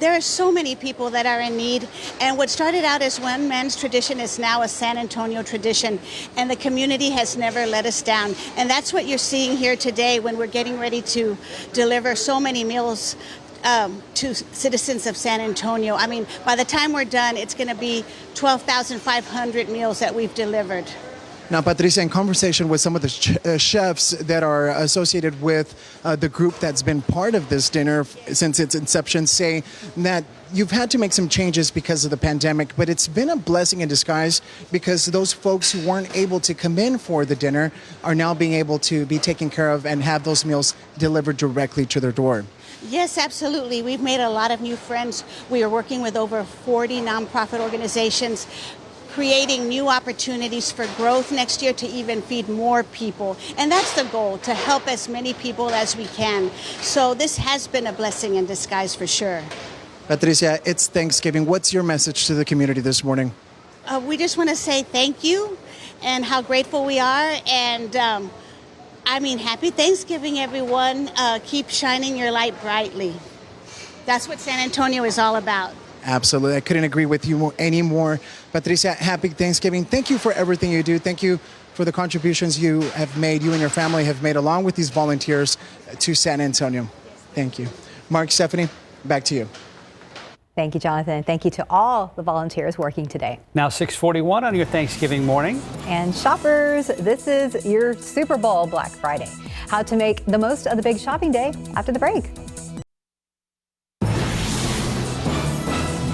There are so many people that are in need, and what started out as one man's tradition is now a San Antonio tradition, and the community has never let us down. And that's what you're seeing here today when we're getting ready to deliver so many meals to citizens of San Antonio. I mean, by the time we're done, it's going to be 12,500 meals that we've delivered. Now, Patricia, in conversation with some of the chefs that are associated with the group that's been part of this dinner since its inception, say that you've had to make some changes because of the pandemic, but it's been a blessing in disguise because those folks who weren't able to come in for the dinner are now being able to be taken care of and have those meals delivered directly to their door. Yes, absolutely. We've made a lot of new friends. We are working with over 40 nonprofit organizations, creating new opportunities for growth next year to even feed more people. And that's the goal, to help as many people as we can. So this has been a blessing in disguise for sure. Patricia, it's Thanksgiving. What's your message to the community this morning? We just want to say thank you and how grateful we are. And happy Thanksgiving, everyone. Keep shining your light brightly. That's what San Antonio is all about. Absolutely. I couldn't agree with you anymore. Patricia, happy Thanksgiving. Thank you for everything you do. Thank you for the contributions you have made, you and your family have made along with these volunteers to San Antonio. Thank you. Mark, Stephanie, back to you. Thank you, Jonathan. Thank you to all the volunteers working today. Now 6:41 on your Thanksgiving morning. And shoppers, this is your Super Bowl Black Friday. How to make the most of the big shopping day after the break.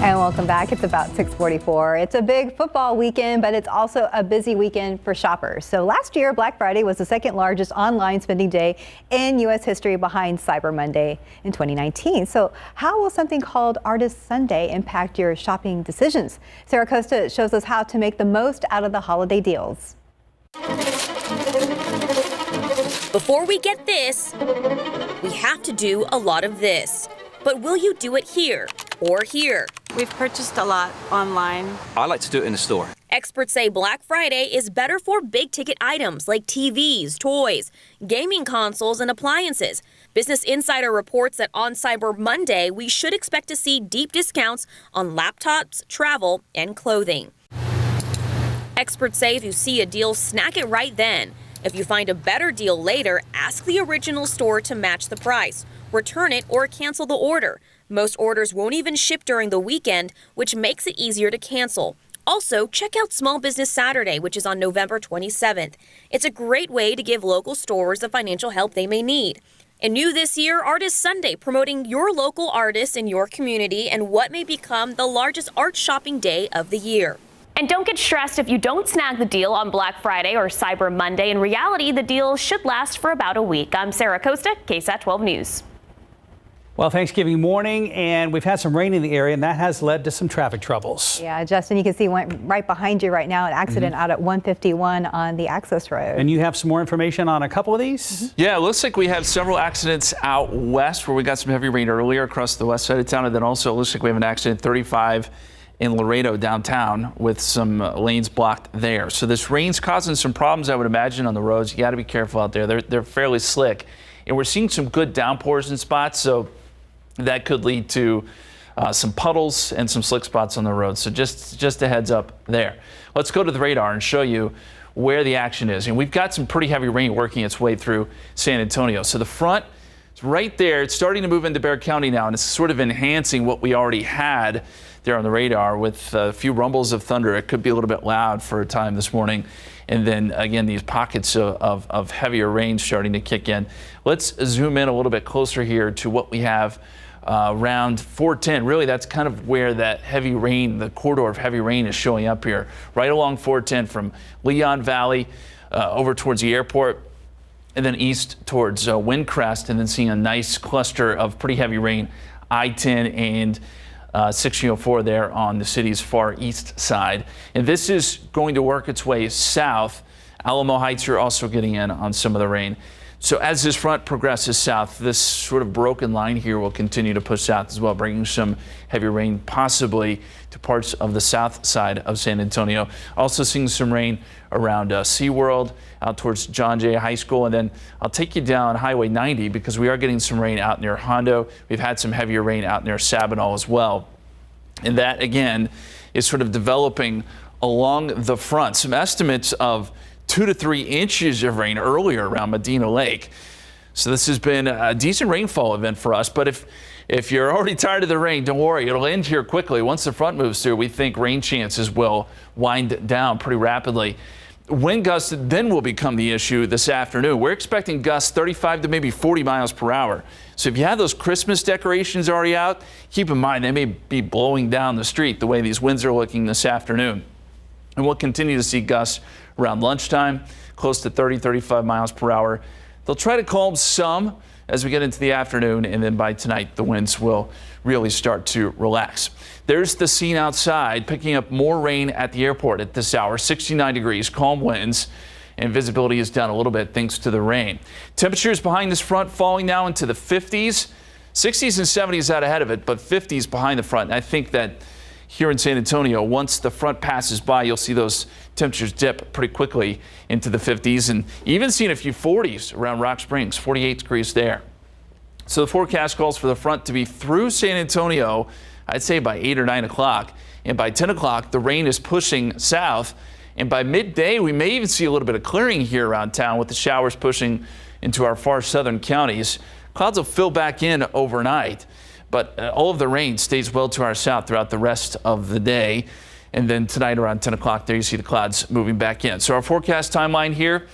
And welcome back. It's about 6:44. It's a big football weekend, but it's also a busy weekend for shoppers. So last year, Black Friday was the second largest online spending day in U.S. history behind Cyber Monday in 2019. So how will something called Artist Sunday impact your shopping decisions? Sarah Costa shows us how to make the most out of the holiday deals. Before we get this, we have to do a lot of this. But will you do it here or here? We've purchased a lot online. I like to do it in the store. Experts say Black Friday is better for big-ticket items like TVs, toys, gaming consoles, and appliances. Business Insider reports that on Cyber Monday, we should expect to see deep discounts on laptops, travel, and clothing. Experts say if you see a deal, snag it right then. If you find a better deal later, ask the original store to match the price, return it, or cancel the order. Most orders won't even ship during the weekend, which makes it easier to cancel. Also, check out Small Business Saturday, which is on November 27th. It's a great way to give local stores the financial help they may need. And new this year, Artist Sunday, promoting your local artists in your community and what may become the largest art shopping day of the year. And don't get stressed if you don't snag the deal on Black Friday or Cyber Monday. In reality, the deal should last for about a week. I'm Sarah Costa, KSAT 12 News. Well, Thanksgiving morning, and we've had some rain in the area, and that has led to some traffic troubles. Yeah, Justin, you can see right behind you right now, an accident out at 151 on the access road. And you have some more information on a couple of these? Yeah, it looks like we have several accidents out west where we got some heavy rain earlier across the west side of town. And then also it looks like we have an accident 35 in Laredo downtown with some lanes blocked there. So this rain's causing some problems, I would imagine, on the roads. You got to be careful out there. They're fairly slick. And we're seeing some good downpours in spots. So that could lead to some puddles and some slick spots on the road. So just a heads up there. Let's go to the radar and show you where the action is. And we've got some pretty heavy rain working its way through San Antonio. So the front is right there. It's starting to move into Bexar County now, and it's sort of enhancing what we already had there on the radar with a few rumbles of thunder. It could be a little bit loud for a time this morning. And then again, these pockets of heavier rain starting to kick in. Let's zoom in a little bit closer here to what we have around 410. Really, that's kind of where that heavy rain, the corridor of heavy rain is showing up here, right along 410 from Leon Valley over towards the airport and then east towards Windcrest, and then seeing a nice cluster of pretty heavy rain, I-10 and 1604 there on the city's far east side. And this is going to work its way south. Alamo Heights, you're also getting in on some of the rain. So as this front progresses south, this sort of broken line here will continue to push south as well, bringing some heavy rain possibly to parts of the south side of San Antonio. Also seeing some rain around SeaWorld, out towards John Jay High School. And then I'll take you down Highway 90 because we are getting some rain out near Hondo. We've had some heavier rain out near Sabinal as well. And that, again, is sort of developing along the front. Some estimates of 2 to 3 inches of rain earlier around Medina Lake. So this has been a decent rainfall event for us. But if you're already tired of the rain, don't worry. It'll end here quickly. Once the front moves through, we think rain chances will wind down pretty rapidly. Wind gusts then will become the issue this afternoon. We're expecting gusts 35 to maybe 40 miles per hour. So if you have those Christmas decorations already out, keep in mind they may be blowing down the street the way these winds are looking this afternoon. And we'll continue to see gusts around lunchtime, close to 30, 35 miles per hour. They'll try to calm some as we get into the afternoon, and then by tonight, the winds will really start to relax. There's the scene outside, picking up more rain at the airport at this hour, 69 degrees, calm winds, and visibility is down a little bit thanks to the rain. Temperatures behind this front falling now into the 50s, 60s and 70s out ahead of it, but 50s behind the front. And I think that here in San Antonio, once the front passes by, you'll see those temperatures dip pretty quickly into the 50s, and even seeing a few 40s around Rock Springs, 48 degrees there. So the forecast calls for the front to be through San Antonio, I'd say by 8 or 9 o'clock. And by 10 o'clock, the rain is pushing south. And by midday, we may even see a little bit of clearing here around town with the showers pushing into our far southern counties. Clouds will fill back in overnight, but all of the rain stays well to our south throughout the rest of the day. And then tonight around 10 o'clock, there you see the clouds moving back in. So our forecast timeline here,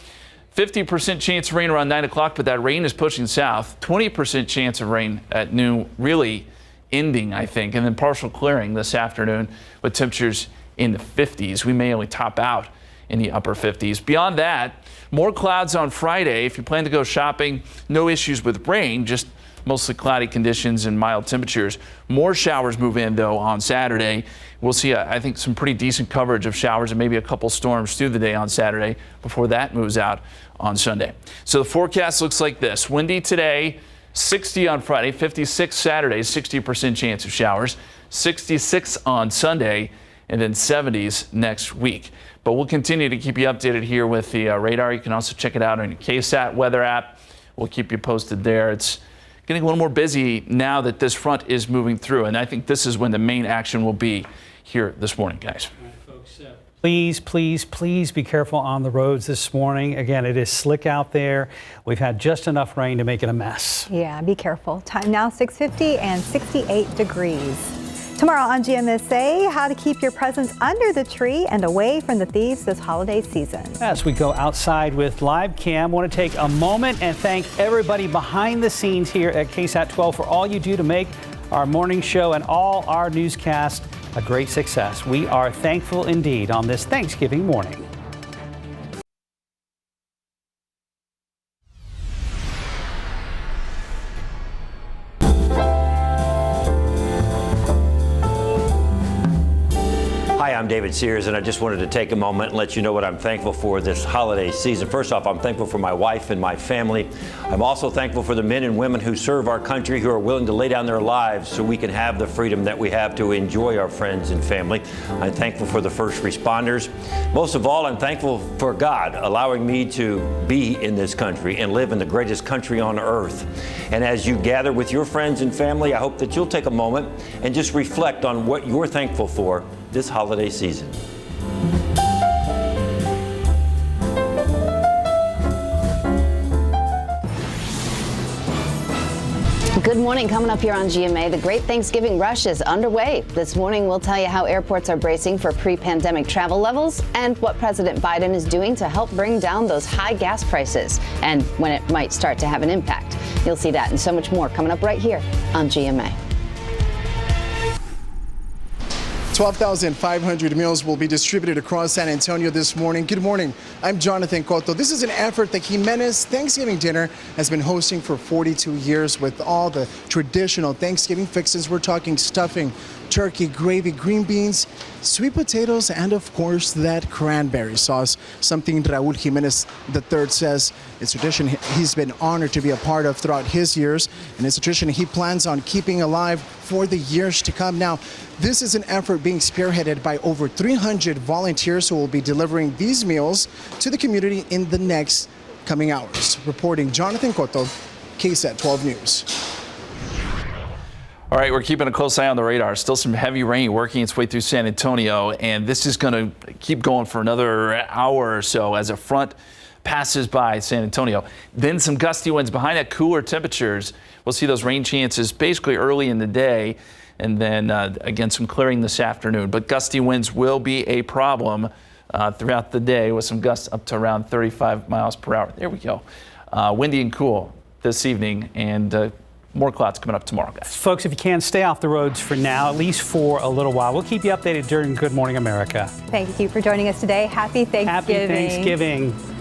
50% chance of rain around 9 o'clock, but that rain is pushing south. 20% chance of rain at noon, really ending, I think, and then partial clearing this afternoon with temperatures in the 50s. We may only top out in the upper 50s. Beyond that, more clouds on Friday. If you plan to go shopping, no issues with rain, just Mostly cloudy conditions and mild temperatures. More showers move in, though, on Saturday. We'll see, I think, some pretty decent coverage of showers and maybe a couple storms through the day on Saturday before that moves out on Sunday. So the forecast looks like this. Windy today, 60 on Friday, 56 Saturday, 60% chance of showers, 66 on Sunday, and then 70s next week. But we'll continue to keep you updated here with the radar. You can also check it out on your KSAT weather app. We'll keep you posted there. It's getting a little more busy now that this front is moving through, and I think this is when the main action will be here this morning, guys. Please, please, please be careful on the roads this morning. Again, it is slick out there. We've had just enough rain to make it a mess. Yeah, be careful. Time now 6:50 and 68 degrees. Tomorrow on GMSA, how to keep your presents under the tree and away from the thieves this holiday season. As we go outside with Live Cam, I want to take a moment and thank everybody behind the scenes here at KSAT 12 for all you do to make our morning show and all our newscasts a great success. We are thankful indeed on this Thanksgiving morning. Hi, I'm David Sears, and I just wanted to take a moment and let you know what I'm thankful for this holiday season. First off, I'm thankful for my wife and my family. I'm also thankful for the men and women who serve our country, who are willing to lay down their lives so we can have the freedom that we have to enjoy our friends and family. I'm thankful for the first responders. Most of all, I'm thankful for God allowing me to be in this country and live in the greatest country on earth. And as you gather with your friends and family, I hope that you'll take a moment and just reflect on what you're thankful for this holiday season. Good morning. Coming up here on GMA, the Great Thanksgiving Rush is underway. This morning, we'll tell you how airports are bracing for pre-pandemic travel levels and what President Biden is doing to help bring down those high gas prices and when it might start to have an impact. You'll see that and so much more coming up right here on GMA. 12,500 meals will be distributed across San Antonio this morning. Good morning. I'm Jonathan Cotto. This is an effort that Jimenez Thanksgiving Dinner has been hosting for 42 years with all the traditional Thanksgiving fixes. We're talking stuffing, turkey, gravy, green beans, sweet potatoes, and of course that cranberry sauce, something Raul Jimenez III says it's a tradition he's been honored to be a part of throughout his years, and it's a tradition he plans on keeping alive for the years to come. Now, this is an effort being spearheaded by over 300 volunteers who will be delivering these meals to the community in the next coming hours. Reporting Jonathan Cotto, KSAT 12 News. All right, we're keeping a close eye on the radar. Still some heavy rain working its way through San Antonio, and this is going to keep going for another hour or so as a front passes by San Antonio. Then some gusty winds behind that, cooler temperatures. We'll see those rain chances basically early in the day, and then again some clearing this afternoon. But gusty winds will be a problem throughout the day with some gusts up to around 35 miles per hour. There we go. Windy and cool this evening, and more clouds coming up tomorrow, guys. Folks, if you can, stay off the roads for now, at least for a little while. We'll keep you updated during Good Morning America. Thank you for joining us today. Happy Thanksgiving. Happy Thanksgiving.